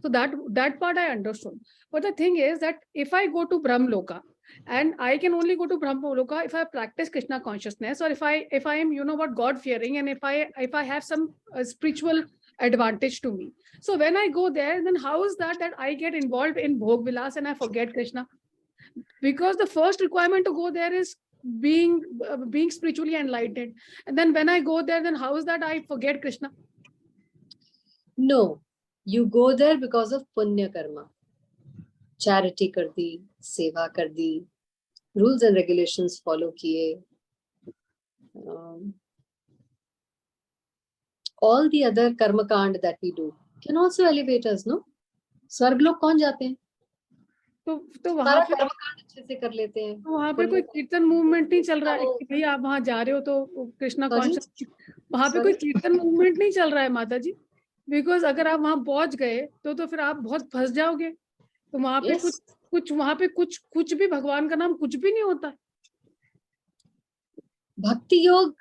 So that part I understood. But the thing is that if I go to Brahmloka, and I can only go to Brahmloka if I practice Krishna consciousness, or if I am, God fearing, and if I have some spiritual advantage to me. So when I go there, then how is that I get involved in Bhog Vilas and I forget Krishna? Because the first requirement to go there is being spiritually enlightened. And then when I go there, then how is that I forget Krishna? No, you go there because of punya karma. Charity kar di, seva kar di, rules and regulations follow kiye. All the other karma kand that we do can also elevate us, no? स्वर्ग लोग कौन जाते हैं? तो वहां पे कर्म कांड अच्छे से कर लेते हैं. तो वहां पे कोई कीर्तन मूवमेंट नहीं चल रहा है कि भाई आप वहां जा रहे हो तो कृष्णा कॉन्शियस, वहां पे कोई कीर्तन मूवमेंट नहीं चल रहा है माता जी. बिकॉज अगर आप वहां पहुंच गए तो फिर आप बहुत फंस जाओगे. तो वहां पे कुछ वहां पे कुछ भी भगवान का नाम कुछ भी नहीं होता. भक्ति योग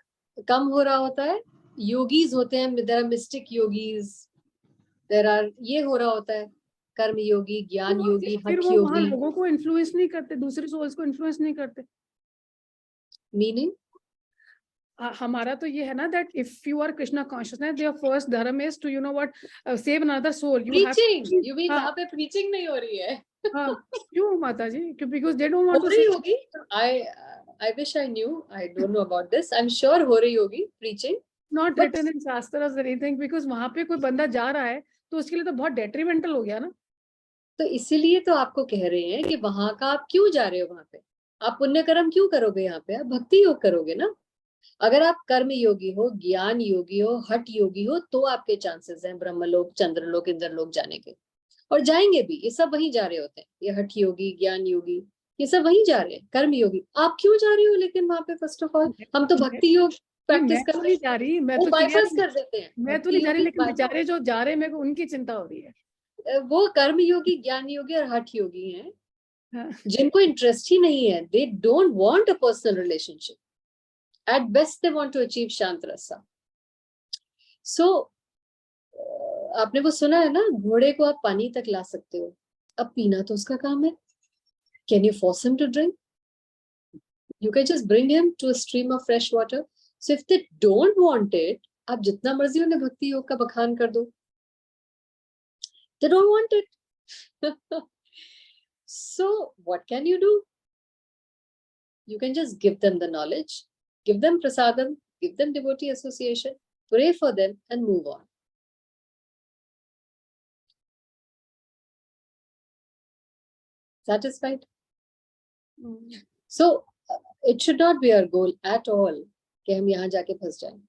कम हो रहा होता है. योगीज होते हैं, there are mystic yogis, there are ये हो रहा होता है, कर्म योगी, ज्ञान योगी, हठ योगी. वहां लोगों को इन्फ्लुएंस नहीं करते, दूसरे सोल्स को इन्फ्लुएंस नहीं करते. मीनिंग हमारा तो ये है ना that if you are Krishna consciousness, their first dharma is to save another soul. Preaching, you mean वहां पे प्रीचिंग नहीं हो रही है? हाँ, क्यों माता जी? Because they don't want to. हो रही होगी. I wish I knew. I don't know about this. I'm sure हो रही होगी preaching. Not written in shastras or anything, because वहां पे कोई बंदा जा रहा है तो उसके लिए तो बहुत डेट्रीमेंटल हो गया ना. तो इसीलिए तो आपको कह रहे हैं कि वहां का आप क्यों जा रहे हो? वहां पे आप पुण्य कर्म क्यों करोगे? यहाँ पे आप भक्ति योग करोगे ना. अगर आप कर्म योगी हो, ज्ञान योगी हो, हठ योगी हो, तो आपके चांसेस हैं ब्रह्मलोक, चंद्रलोक, इंद्रलोक जाने के. और जाएंगे भी. ये सब वहीं जा रहे होते हैं. ये हठ योगी, ज्ञान योगी, ये सब वहीं जा रहे हैं. कर्म योगी आप क्यों जा रहे हो? लेकिन वहां पे फर्स्ट ऑफ ऑल हम तो भक्ति योग प्रैक्टिस कर रहे हैं. मैं तो बाईपास कर देते हैं. मैं तो नहीं जा रही, लेकिन बेचारे जो जा रहे हैं मेरे को उनकी चिंता हो रही है. वो कर्म योगी, ज्ञान योगी और हठ योगी हैं जिनको इंटरेस्ट ही नहीं है. They don't want a personal relationship. At best they want to achieve shanta rasa. सो आपने वो सुना है ना, घोड़े को आप पानी तक ला सकते हो, अब पीना तो उसका काम है. Can you force him to drink? You can just bring him to a stream of fresh water. So if they don't want it, आप जितना मर्जी उन्हें भक्ति योग का बखान कर दो. They don't want it. So what can you do? You can just give them the knowledge, give them prasadam, give them devotee association, pray for them and move on. Satisfied? So it should not be our goal at all कि हम यहाँ जाके फंस जाएं.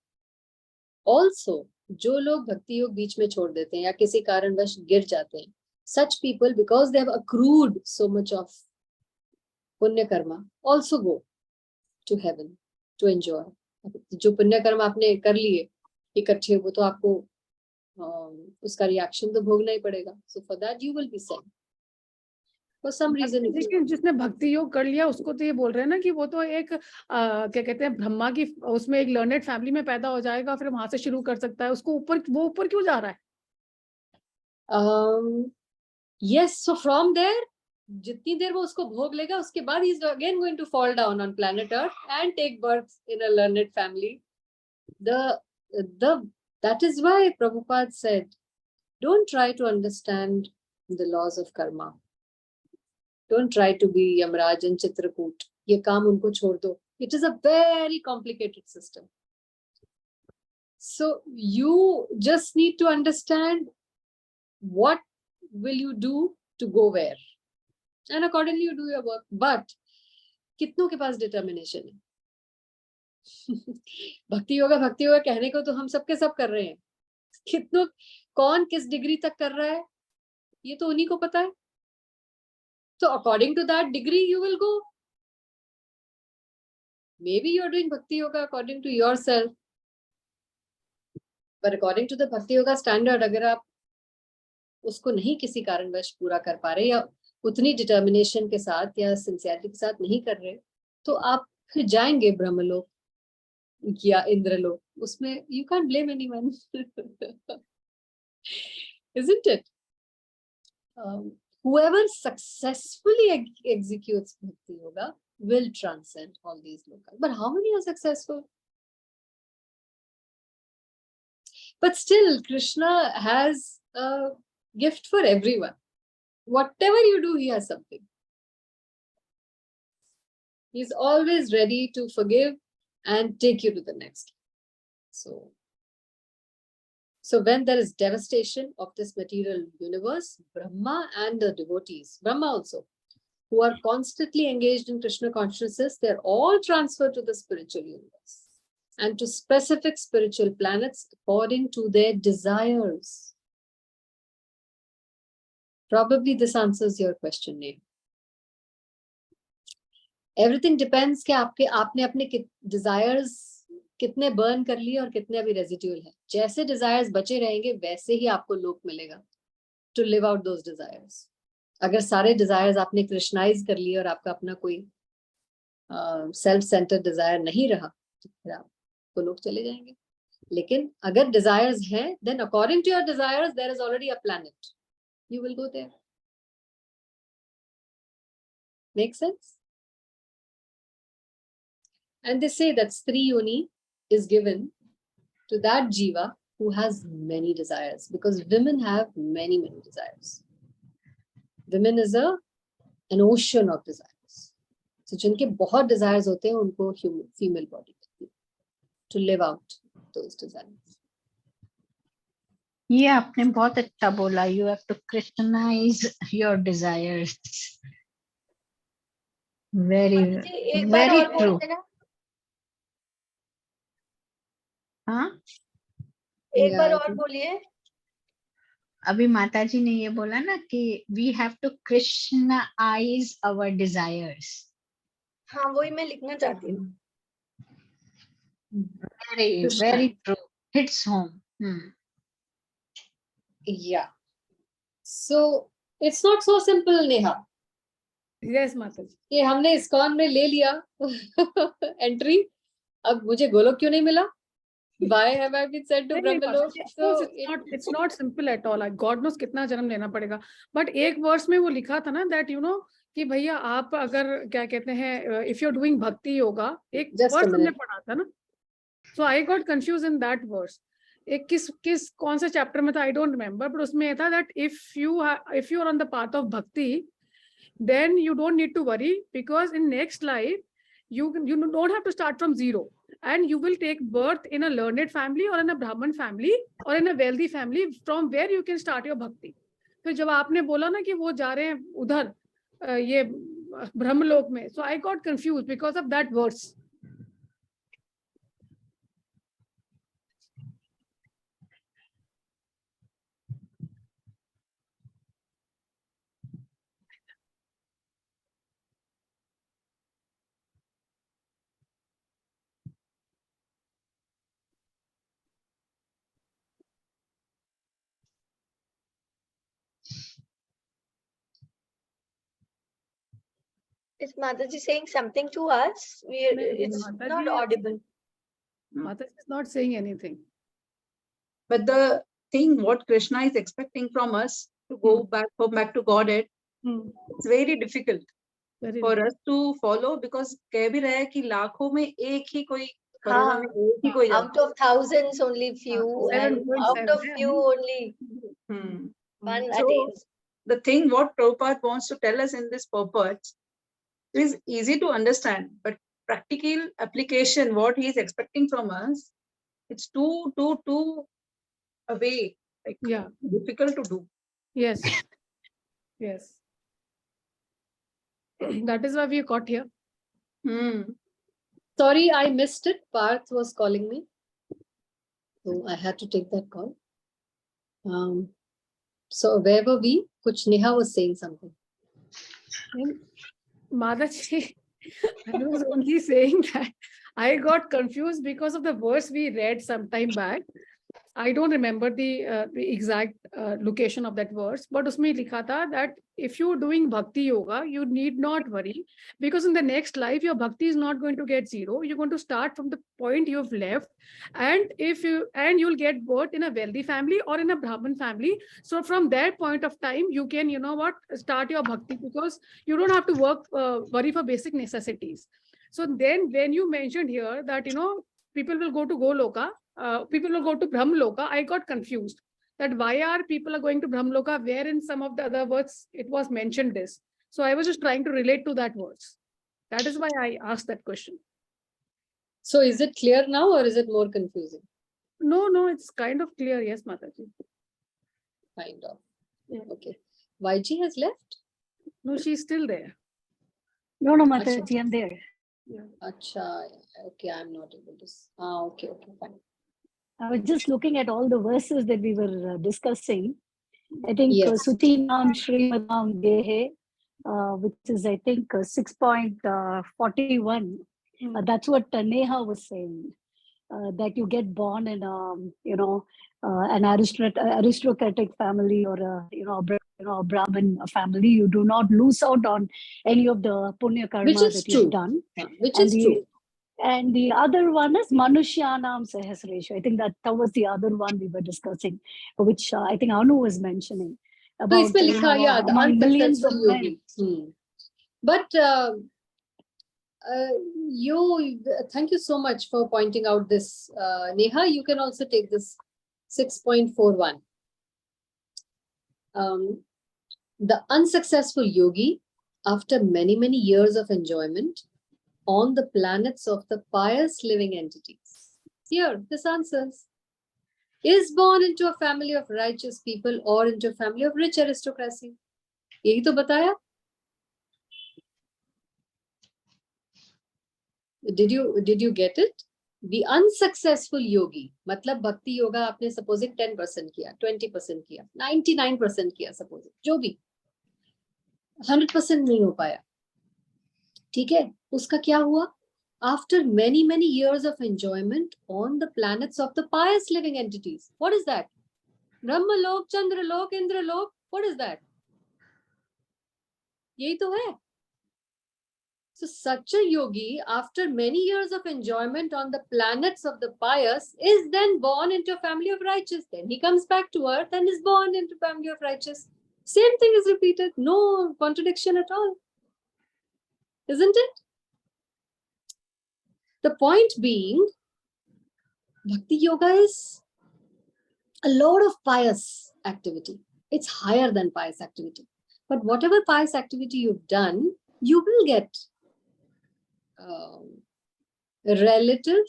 Also, जो लोग भक्ति योग बीच में छोड़ देते हैं या किसी कारणवश गिर जाते हैं, such people, because they have accrued so much of पुण्य Karma, also go to heaven to enjoy. जो पुण्य कर्म आपने कर लिए इकट्ठे, वो तो आपको उसका रिएक्शन तो भोगना ही पड़ेगा. So for that you will be sent. For some reason, लेकिन जिसने भक्ति योग कर लिया उसको तो ये बोल रहे हैं ना कि वो तो एक क्या कहते हैं, ब्रह्मा की उसमें एक लर्नेड फैमिली में पैदा हो जाएगा, फिर वहां से शुरू कर सकता है. उसको ऊपर क्यों जा रहा है? Yes, so from there, जितनी देर वो उसको भोग लेगा, उसके बाद he is again going to fall down on planet Earth and take birth in a learned family. That is why Prabhupada said, don't try to understand the laws of karma. Don't try to be Yamraj and Chitrakoot. ये काम उनको छोड़ दो. It is a very complicated system. So you just need to understand what will you do to go where. and accordingly you do your work. But कितनों के पास determination है? भक्ति योगा कहने को तो हम सबके सब कर रहे हैं, कितनों, कौन किस डिग्री तक कर रहा है ये तो उन्हीं को पता है. So according to that degree you will go. Maybe you are doing bhakti yoga according to yourself, but according to the bhakti yoga standard, अगर आप उसको नहीं किसी कारणवश पूरा कर पा रहे या उतनी डिटर्मिनेशन के साथ या सिंसियरिटी के साथ नहीं कर रहे, तो आप फिर जाएंगे ब्रह्मलोक या इंद्रलोक. उसमें you can't blame anyone. Isn't it? Whoever successfully executes bhakti yoga will transcend all these lokas. But how many are successful? But still, Krishna has a gift for everyone. Whatever you do, he has something. He's always ready to forgive and take you to the next. So when there is devastation of this material universe, Brahma and the devotees, Brahma also, who are constantly engaged in Krishna consciousness, they're all transferred to the spiritual universe and to specific spiritual planets according to their desires. Probably this answers your question, Neha. Everything depends कि आपने अपने desires कितने burn कर लिए और कितने अभी residual है. जैसे desires बचे रहेंगे वैसे ही आपको लोक मिलेगा to live out those desires. अगर सारे desires आपने Krishnaize कर लिए और आपका अपना कोई self-centered desire नहीं रहा, तो फिर आपको लोक चले जाएंगे. लेकिन अगर desires हैं, then according to your desires there is already a planet. You will go there. Make sense? And they say that Stri Yoni is given to that jiva who has many desires, because women have many desires. Women is an ocean of desires. So जिनके बहुत desires होते हैं उनको female body to live out those desires. ये आपने बहुत अच्छा बोला. You have to Christianize your desires. Very, very true. हाँ, एक बार और बोलिए. अभी माता जी ने ये बोला ना कि we have to Christianize our desires. हाँ, वही मैं लिखना चाहती हूँ. Very, very true. Hits home. Yeah. So it's not so simple, Neha. Yes, Mataji. ये हमने ISKCON में ले लिया entry. अब मुझे गोलोक क्यों नहीं मिला? Why have I been sent to Brahmalok? So it's not simple at all. Like God knows कितना जन्म लेना पड़ेगा. But एक वर्ष में वो लिखा था ना that you know कि भैया आप अगर क्या कहते हैं if you're doing bhakti yoga, एक वर्ष हमने पढ़ा था ना. So I got confused in that verse. एक किस कौन सा चैप्टर में था I don't remember, but उसमें था that if you are on the path of bhakti, then you don't need to worry, because in next life you don't have to start from zero, and you will take birth in a learned family or in a Brahman family or in a wealthy family from where you can start your bhakti. तो जब आपने बोला ना कि वो जा रहे हैं उधर ये ब्रह्मलोक में, so I got confused because of that verse. Is Mataji saying something to us? It's Mataji not audible. Mataji is not saying anything. But the thing what Krishna is expecting from us to go back to Godhead, it's very difficult for us to follow, because कह भी रहा है कि लाखों में एक ही कोई out of thousands only few, and out of few only one attains. The thing what Prabhupada wants to tell us in this purport is easy to understand, but practical application, what he is expecting from us, it's too away, like difficult to do. Yes. Yes. That is why we got here. Sorry, I missed it. Parth was calling me. So I had to take that call. So where were we? Kuch Neha was saying something. Mataji, I was only saying that I got confused because of the verse we read some time back. I don't remember the exact location of that verse, but उसमें लिखा था that if you're doing bhakti yoga, you need not worry, because in the next life your bhakti is not going to get zero. You're going to start from the point you've left, and you'll get birth in a wealthy family or in a Brahmin family. So from that point of time, you can, you know what, start your bhakti, because you don't have to worry for basic necessities. So then when you mentioned here that, you know, people will go to Goloka, people will go to Brahmloka, I got confused that why are people are going to Brahmloka, where in some of the other words it was mentioned this. So I was just trying to relate to that words. That is why I asked that question. So is it clear now or is it more confusing? No, it's kind of clear. Yes, Mataji. Kind of. Yeah. Okay. YG has left? No, she's still there. No, Mataji, I'm there. Yeah. Acha, okay, I'm not able to. Okay, fine. I was just looking at all the verses that we were discussing. I think Yes. Sutinam Srimadam Gehe, which is, I think, 6.41. That's what Neha was saying, that you get born in, an aristocratic family or a Brahmin family. You do not lose out on any of the punya karma that you've done. Which is true. And the other one is Manushyanam Sahasresha. I think that was the other one we were discussing, which I think Anu was mentioning. About, So the millions of men. But thank you so much for pointing out this. Neha, you can also take this 6.41. The unsuccessful yogi, after many, many years of enjoyment, on the planets of the pious living entities. Here, this answers. Is born into a family of righteous people or into a family of rich aristocracy. यही तो बताया. Did you get it? The unsuccessful yogi, मतलब भक्ति योगा आपने supposing 10% किया, 20% किया, 99% किया, supposing जो भी 100% नहीं हो पाया. ठीक है, उसका क्या हुआ? After many, many years of enjoyment on the planets of the pious living entities. What is that? Brahmalok, Chandralok, Indralok. What is that? यही तो है. So such a yogi, after many years of enjoyment on the planets of the pious, is then born into a family of righteous. Then he comes back to earth and is born into a family of righteous. Same thing is repeated. No contradiction at all. Isn't it? The point being, Bhakti Yoga is a lot of pious activity. It's higher than pious activity. But whatever pious activity you've done, you will get relative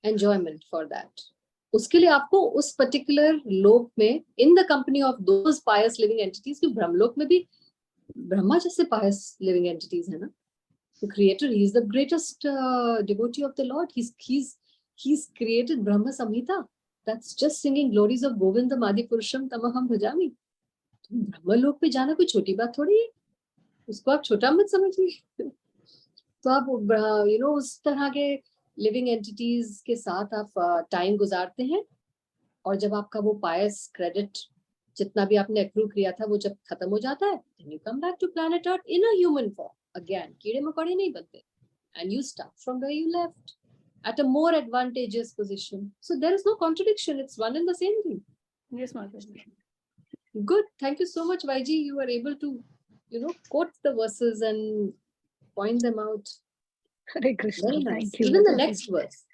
enjoyment for that. उसके लिए आपको उस particular लोक में, in the company of those pious living entities, कि ब्रह्मलोक में भी ब्रह्मा जैसे pious living entities है ना. The creator, he is the greatest devotee of the Lord. He's created Brahma Samhita. That's just singing glories of Govindam Adi Purusham Tamaham Bhajami. ब्रह्मलोक पे जाना कोई छोटी बात थोड़ी है. उसको आप छोटा मत समझिए. तो आप उस तरह के लिविंग एंटिटीज के साथ आप टाइम गुजारते हैं, और जब आपका वो पायस क्रेडिट जितना भी आपने एक्रू किया था वो जब खत्म हो जाता है, then you come back to planet Earth in a human form. Again, कीड़े मकोड़े नहीं बनते, and you start from where you left at a more advantageous position. So there is no contradiction. It's one and the same thing. Yes, Mataji. Good. Thank you so much, YG. You were able to, quote the verses and point them out. Hare Krishna. Very nice. Thank you. Even the next verse.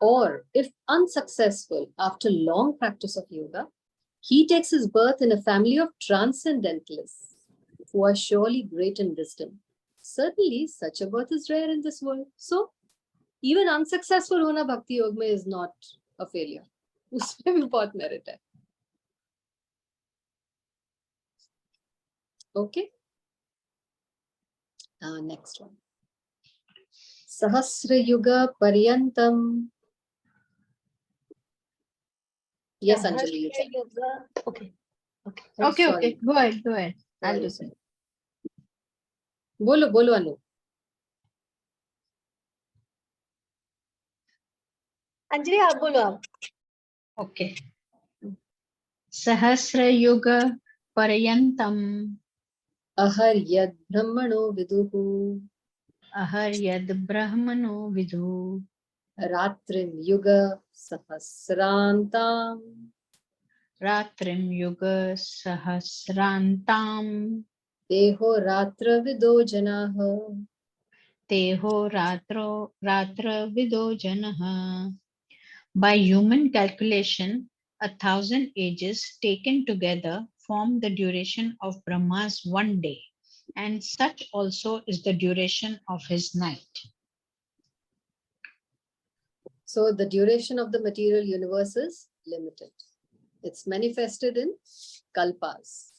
Or if unsuccessful after long practice of yoga, he takes his birth in a family of transcendentalists who are surely great in wisdom. Certainly, such a birth is rare in this world. So, even unsuccessful hona bhakti yoga mein is not a failure. Usme bhi bahut merit hai. Okay. Next one. Sahasra Yuga Paryantam. Yes, Anjali, you say. Okay. Oh, Okay, sorry. okay. Go ahead, go ahead. I'll Sorry, do sorry. it. Bolo, bolo, Anu. Anjali आप बोलो आप. Okay. Sahasra Yuga Paryantam Ahar yad brahmano viduhu. Ahar Yad Brahmano Vidhu Ratrim yuga sahasrantam. Ratrim Yuga Sahasrantam Deho ratra vido janaha. Teho Ratra Vido Janaha. By human calculation, 1,000 ages taken together form the duration of Brahma's one day, and such also is the duration of his night. So the duration of the material universe is limited. It's manifested in kalpas.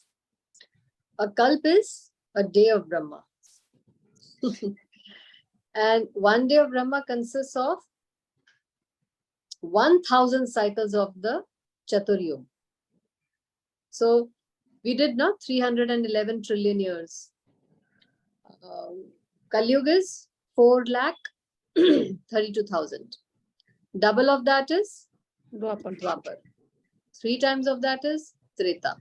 A kalp is a day of Brahma. And one day of Brahma consists of 1,000 cycles of the Chaturyuga. So we did not 311 trillion years. Kali Yuga is 4,32,000. Double of that is Dwapar. 3 times of that is Treta.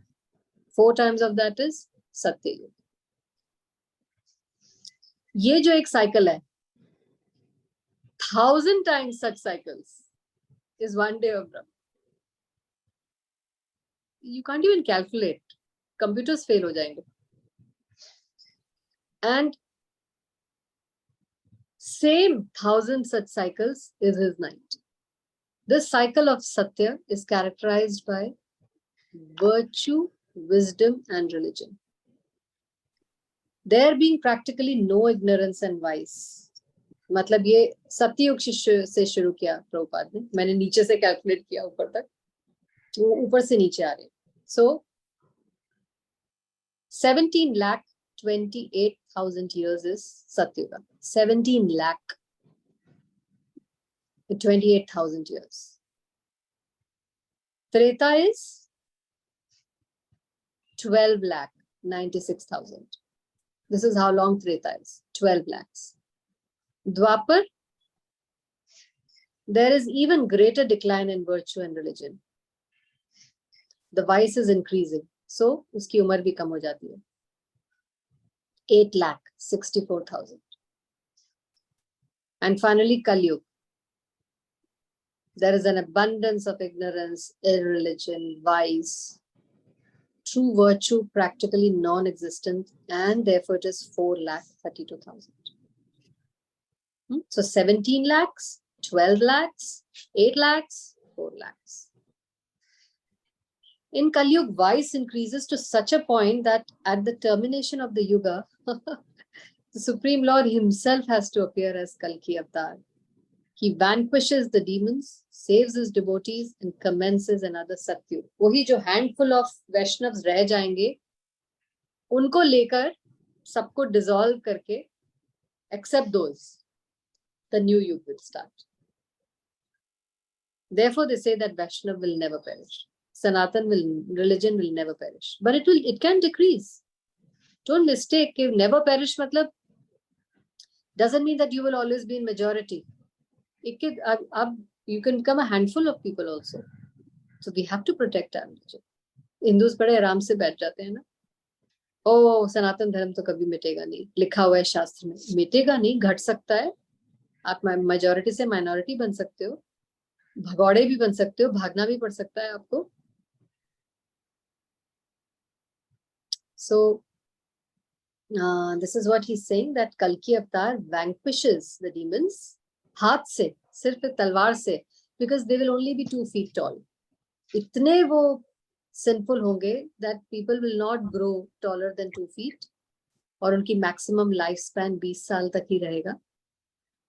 4 times of that is Satya Yuga. ये जो एक cycle है, 1,000 times such cycles is one day of Brahma. You can't even calculate. Computers fail हो जाएंगे. And same 1,000 such cycles is his night. This cycle of Satya is characterized by virtue, wisdom, and religion. There being practically no ignorance and vice. मतलब ये सत्ययुग से शुरू किया प्रभुपाद ने. मैंने नीचे से कैलकुलेट किया ऊपर तक. वो ऊपर से नीचे आ रहे. So 17,28,000 years is Satyuga. 17,28,000 years. Treta is 12,96,000. This is how long Treta is. 12 lakhs. Dwapar, there is even greater decline in virtue and religion. The vice is increasing. So, उसकी उम्र भी कम हो जाती है. 8,64,000. And finally, Kali Yuga. There is an abundance of ignorance, irreligion, vice, true virtue practically non-existent, and therefore it is 4,32,000. So 17 lakhs, 12 lakhs, 8 lakhs, 4 lakhs. In Kali Yuga, vice increases to such a point that at the termination of the Yuga, the Supreme Lord himself has to appear as Kalki Avatar. He vanquishes the demons, saves his devotees, and commences another Satyug. वही जो handful of Vaishnavs रह जाएंगे, उनको लेकर सबको dissolve करके, except those, the new Yuga will start. Therefore, they say that Vaishnav will never perish. Religion will never perish, but it can decrease. Don't mistake, if never perish matlab doesn't mean that you will always be in majority. You can become a handful of people also. So we have to protect our religion. Hindus बड़े आराम से बैठ जाते हैं ना. ओ सनातन धर्म तो कभी मिटेगा नहीं, लिखा हुआ है शास्त्र में. मिटेगा नहीं, घट सकता है. आप majority से minority बन सकते हो, भगौड़े भी बन सकते हो, भागना भी पड़ सकता है आपको. So this is what he's saying, that Kalki Avatar vanquishes the demons. हाथ से, सिर्फ तलवार से, because they will only be 2 feet tall. इतने वो sinful होंगे that people will not grow taller than 2 feet. और उनकी maximum lifespan 20 साल तक ही रहेगा.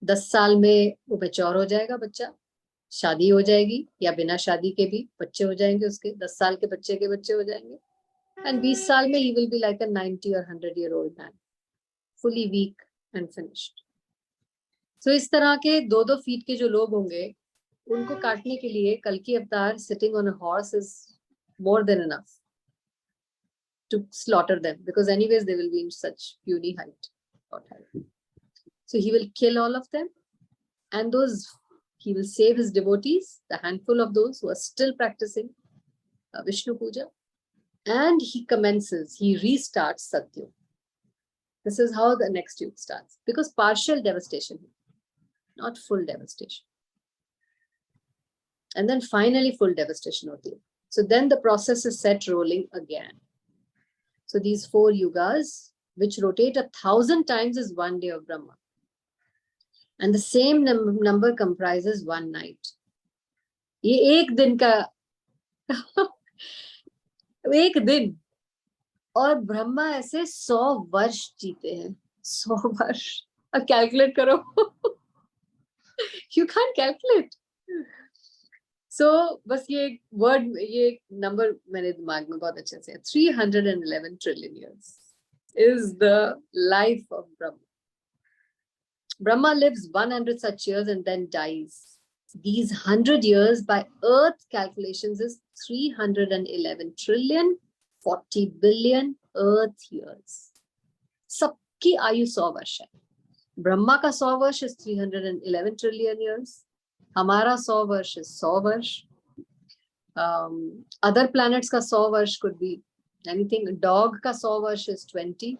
10 साल में वो मैच्योर हो जाएगा बच्चा, शादी हो जाएगी, या बिना शादी के भी बच्चे हो जाएंगे उसके. 10 साल के बच्चे हो जाएंगे. And 20 साल में he will be like a 90 or 100-year-old man. fully weak and finished. So इस तरह के 2-2 feet के जो लोग होंगे, उनको काटने के लिए कल्कि अवतार sitting on a horse is more than enough to slaughter them, because anyways they will be in such puny height. So he will kill all of them, and he will save his devotees, the handful of those who are still practicing Vishnu Puja, and he restarts Satyug. This is how the next yuga starts, because partial devastation, not full devastation. And then finally full devastation hoti hai. So then the process is set rolling again. So these 4 yugas, which rotate 1,000 times, is 1 day of Brahma. And the same number comprises 1 night. ये एक दिन का एक दिन, और ब्रह्मा ऐसे 100 वर्ष जीते हैं. 100 वर्ष. अब कैलकुलेट करो. You can't calculate. So बस ये एक वर्ड, ये एक नंबर मेरे दिमाग में बहुत अच्छे से है. 311 trillion years is the life of Brahma. Brahma lives 100 such years and then dies. These 100 years by earth calculations is 311 trillion 40 billion earth years. सबकी आयु 100 वर्ष है. ब्रह्मा का 100 वर्ष is 311 trillion years. हमारा 100 वर्ष is 100 वर्ष. Other planets का 100 वर्ष could be anything. Dog का 100 वर्ष is 20.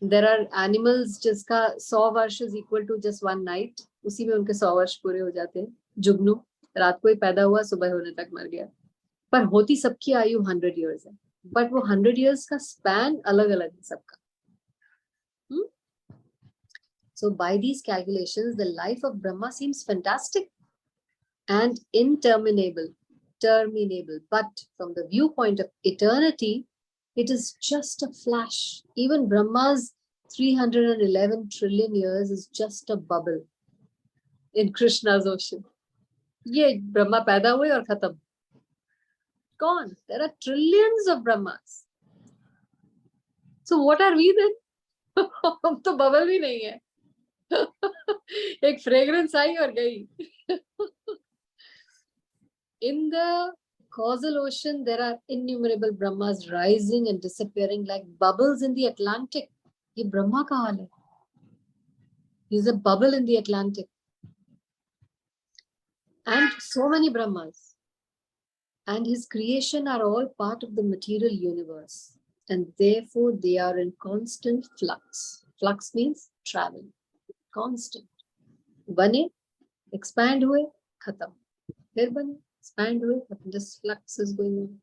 There are animals जिसका 100 वर्ष is equal to just 1 night. उसी में उनके 100 वर्ष पूरे हो जाते हैं. जुगनू रात को ही पैदा हुआ, सुबह होने तक मर गया. पर होती सबकी आयु 100 years है. But वो 100 years का span अलग अलग है सबका. So by these calculations, the life of Brahma seems fantastic and interminable, terminable. But from the viewpoint of eternity, it is just a flash. Even Brahma's 311 trillion years is just a bubble in Krishna's ocean. ये ब्रह्मा पैदा हुए और खत्म. Gone. There are trillions of Brahmas. So what are we then? हम तो bubble भी नहीं है. एक fragrance आई और गई. In the causal ocean, there are innumerable Brahmas rising and disappearing like bubbles in the Atlantic. ये ब्रह्मा का हाल है. He's a bubble in the Atlantic. And so many Brahmas. And his creation are all part of the material universe. And therefore they are in constant flux. Flux means travel. Constant. Bane, expand हुए, khatam. Phir bane, expand हुए, khatam. This flux is going on.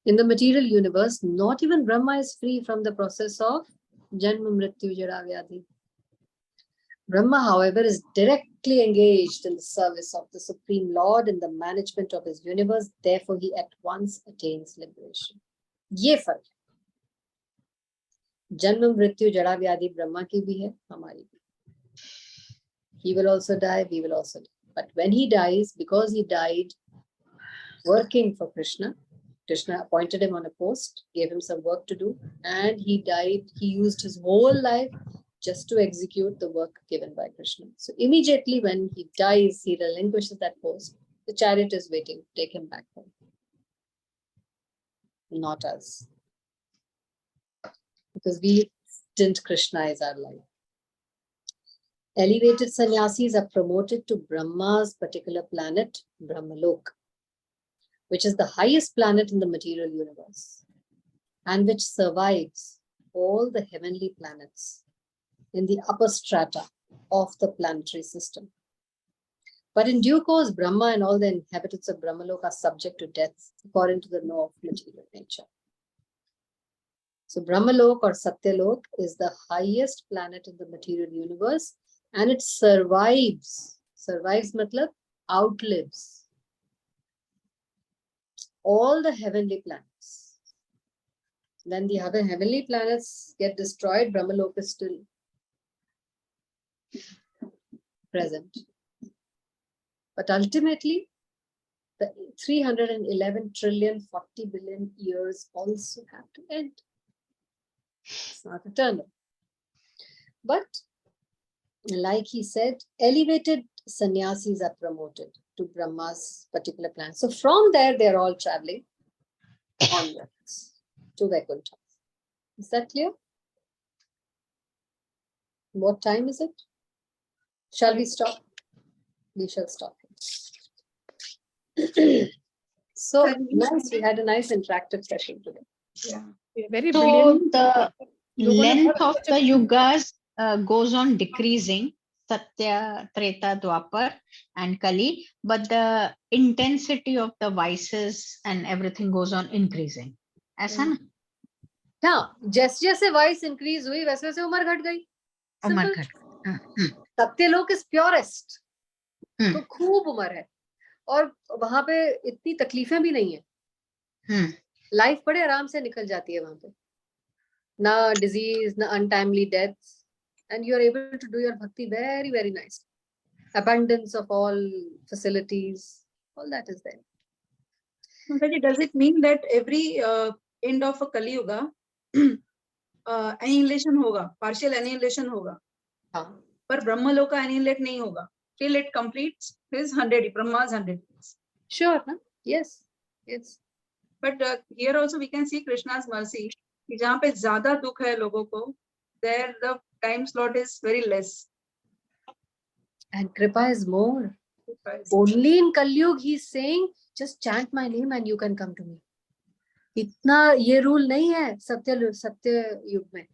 In the material universe, not even Brahma is free from the process of Janma Mrityu Jara Vyadhi. Brahma, however, is directly engaged in the service of the Supreme Lord in the management of his universe. Therefore, he at once attains liberation. ये फर्क है. जन्म मृत्यु जड़ा व्याधि ब्रह्मा की भी है, हमारी भी. He will also die, we will also die. But when he dies, because he died working for Krishna, Krishna appointed him on a post, gave him some work to do, and he died. He used his whole life just to execute the work given by Krishna. So immediately when he dies, he relinquishes that post. The chariot is waiting to take him back home. Not us. Because we didn't Krishna our life. Elevated sannyasis are promoted to Brahma's particular planet, Brahmalok, which is the highest planet in the material universe, and which survives all the heavenly planets in the upper strata of the planetary system. But in due course, Brahma and all the inhabitants of Brahmalok are subject to death according to the law of material nature. So Brahmalok or Satyalok is the highest planet in the material universe, and it survives. Survives matlab outlives all the heavenly planets. Then the other heavenly planets get destroyed, Brahmalok is still present. But ultimately, the 311 trillion 40 billion years also have to end. It's not eternal. But like he said, elevated sannyasis are promoted to Brahma's particular plan. So from there, they're all traveling onwards to Vaikuntha. Is that clear? What time is it? Shall we stop? We shall stop. So nice. We had a nice interactive session today. Yeah, very So brilliant. the लोगों ने length बहुत of अच्छे- the yugas goes on decreasing, Satya, Treta, Dwapar, and Kali, but the intensity of the vices and everything goes on increasing. ऐसा ना? हाँ, जैसे जैसे voice increase हुई वैसे वैसे उम्र घट गई. उम्र Simple. घट. Satyalok is purest. हम्म. तो खूब उम्र है और वहां पे इतनी तकलीफें भी नहीं है. लाइफ बड़े आराम से निकल जाती है वहां पे. ना डिजीज, ना untimely deaths, and you are able to do your bhakti very, very nice. Abundance of all facilities, all that is there. Mataji, does it mean that every end of a Kali Yuga annihilation होगा, partial annihilation होगा, हाँ. पर ब्रह्मलोक का annihilate नहीं होगा till it completes his 100, Brahma's 100 years. Sure, na? Yes, yes. But here also we can see Krishna's mercy. कि जहाँ पे ज्यादा दुख है लोगों को, there the time slot is very less. And Kripa is more. Only in Kali Yuga he's saying, just chant my name and you can come to me. इतना ये रूल नहीं है सत्य युग में.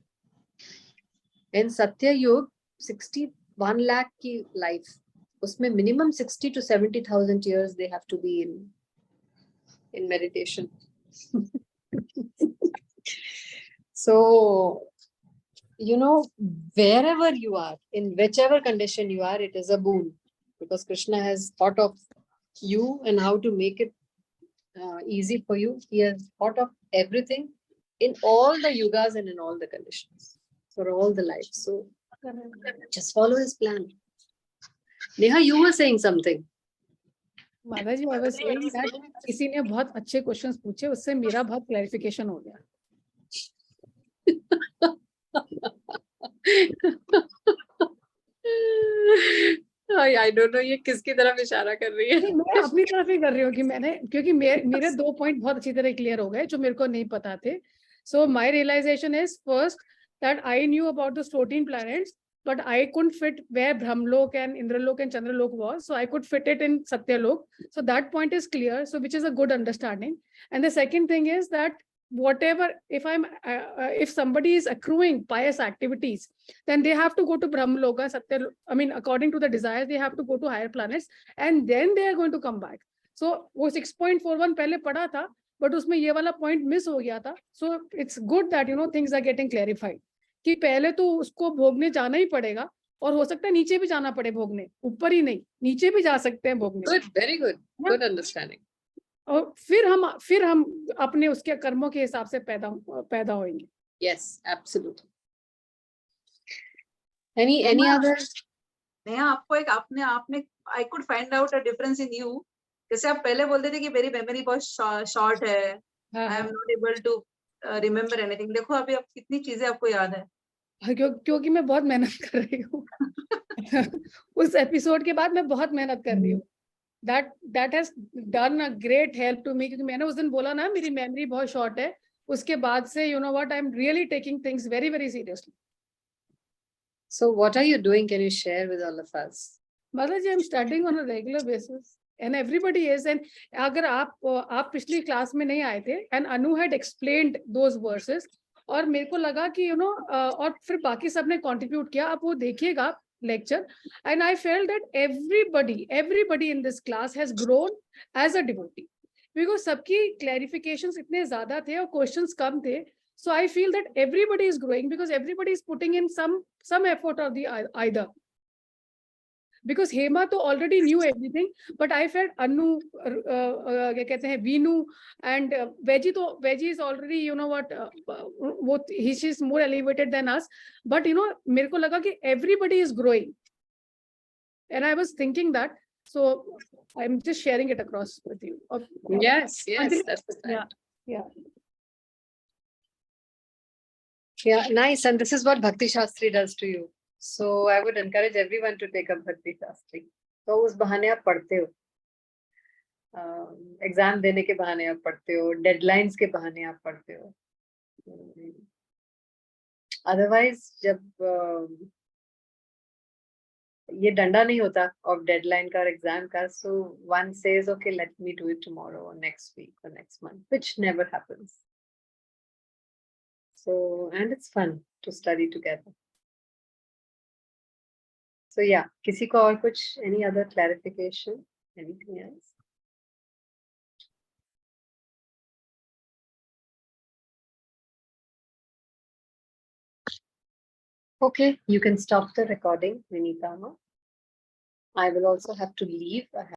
In Satya Yuga, 61 lakh की life, उसमें minimum 60 to 70,000 years they have to be in meditation. So, you know, wherever you are, in whichever condition you are, it is a boon, because Krishna has thought of you and how to make it easy for you. He has thought of everything in all the yugas and in all the conditions for all the lives. So just follow his plan. Neha, you were saying something. माताजी, I was saying that किसी ने बहुत अच्छे questions पूछे, उससे मेरा बहुत clarification हो गया. I don't know ये किसकी तरफ इशारा कर रही है. मैं अपनी तरफ ही कर रही हूँ कि मैंने, क्योंकि मेरे 2 पॉइंट बहुत अच्छी तरह क्लियर हो गए जो मेरे को नहीं पता थे. So my realization is first that I knew about those 14 planets, but I couldn't fit where Brahmlok and Indralok and Chandralok was. So I could fit it in Satyalok. So that point is clear. So which is a good understanding. And the second thing is that whatever, if somebody is accruing pious activities, then they have to go to Brahmloka, Satya, I mean, according to the desires, they have to go to higher planets, and then they are going to come back. So वो 6.41 पहले पढ़ा था, but उसमें ये वाला point miss हो गया था. So it's good that, you know, things are getting clarified. कि पहले तो उसको भोगने जाना ही पड़ेगा, और हो सकता है नीचे भी जाना पड़े भोगने, ऊपर ही नहीं, नीचे भी जा सकते हैं भोगने. Good, very good. Good understanding. और फिर हम अपने उसके कर्मों के हिसाब से पैदा होंगे. Yes, absolutely. Any other? Neha, आपको एक आपने I could find out a difference in you. जैसे आप पहले बोलते थे कि मेरी मेमोरी बहुत शॉर्ट है, I am not able to remember anything. देखो अभी आप कितनी चीजें आपको याद है. क्योंकि मैं बहुत मेहनत कर रही हूँ. उस एपिसोड के बाद मैं बहुत मेहनत कर रही हूँ. That has done a great help to me, क्योंकि मैंने उस दिन बोला ना मेरी मेमोरी बहुत शॉर्ट है. उसके बाद से you know what, I'm really taking things very, very seriously. So what are you doing? Can you share with all of us? Motherji, I'm studying on a regular basis, and everybody is. And अगर आप पिछली class में नहीं आए थे, and Anu had explained those verses, और मेरे को लगा कि you know, और फिर बाकी सब ने contribute किया. आप वो देखिएगा lecture, and I felt that everybody in this class has grown as a devotee, because सबकी clarifications इतने ज़्यादा थे और questions कम थे. So I feel that everybody is growing because everybody is putting in some effort or the either. Because Hema to already knew everything, but I felt Anu, क्या कहते हैं, Vinu, and Veggie is already, you know what, she's more elevated than us. But you know, मेरे को लगा कि everybody is growing, and I was thinking that, so I'm just sharing it across with you. Yes, that's the plan. Yeah. Yeah, nice. And this is what Bhakti Shastri does to you. So I would encourage everyone to take up Bhakti Shastri. तो उस बहाने आप पढ़ते हो, exam देने के बहाने आप पढ़ते हो, डेडलाइंस के बहाने आप पढ़ते हो. अदरवाइज जब ये डंडा नहीं होता ऑफ डेडलाइन का और एग्जाम का, so one says okay let me do it tomorrow और नेक्स्ट वीक और next month, which never happens. So, and it's fun to study together. So yeah, किसी को और कुछ, any other clarification, anything else? Okay, you can stop the recording, Vinita. I will also have to leave. I have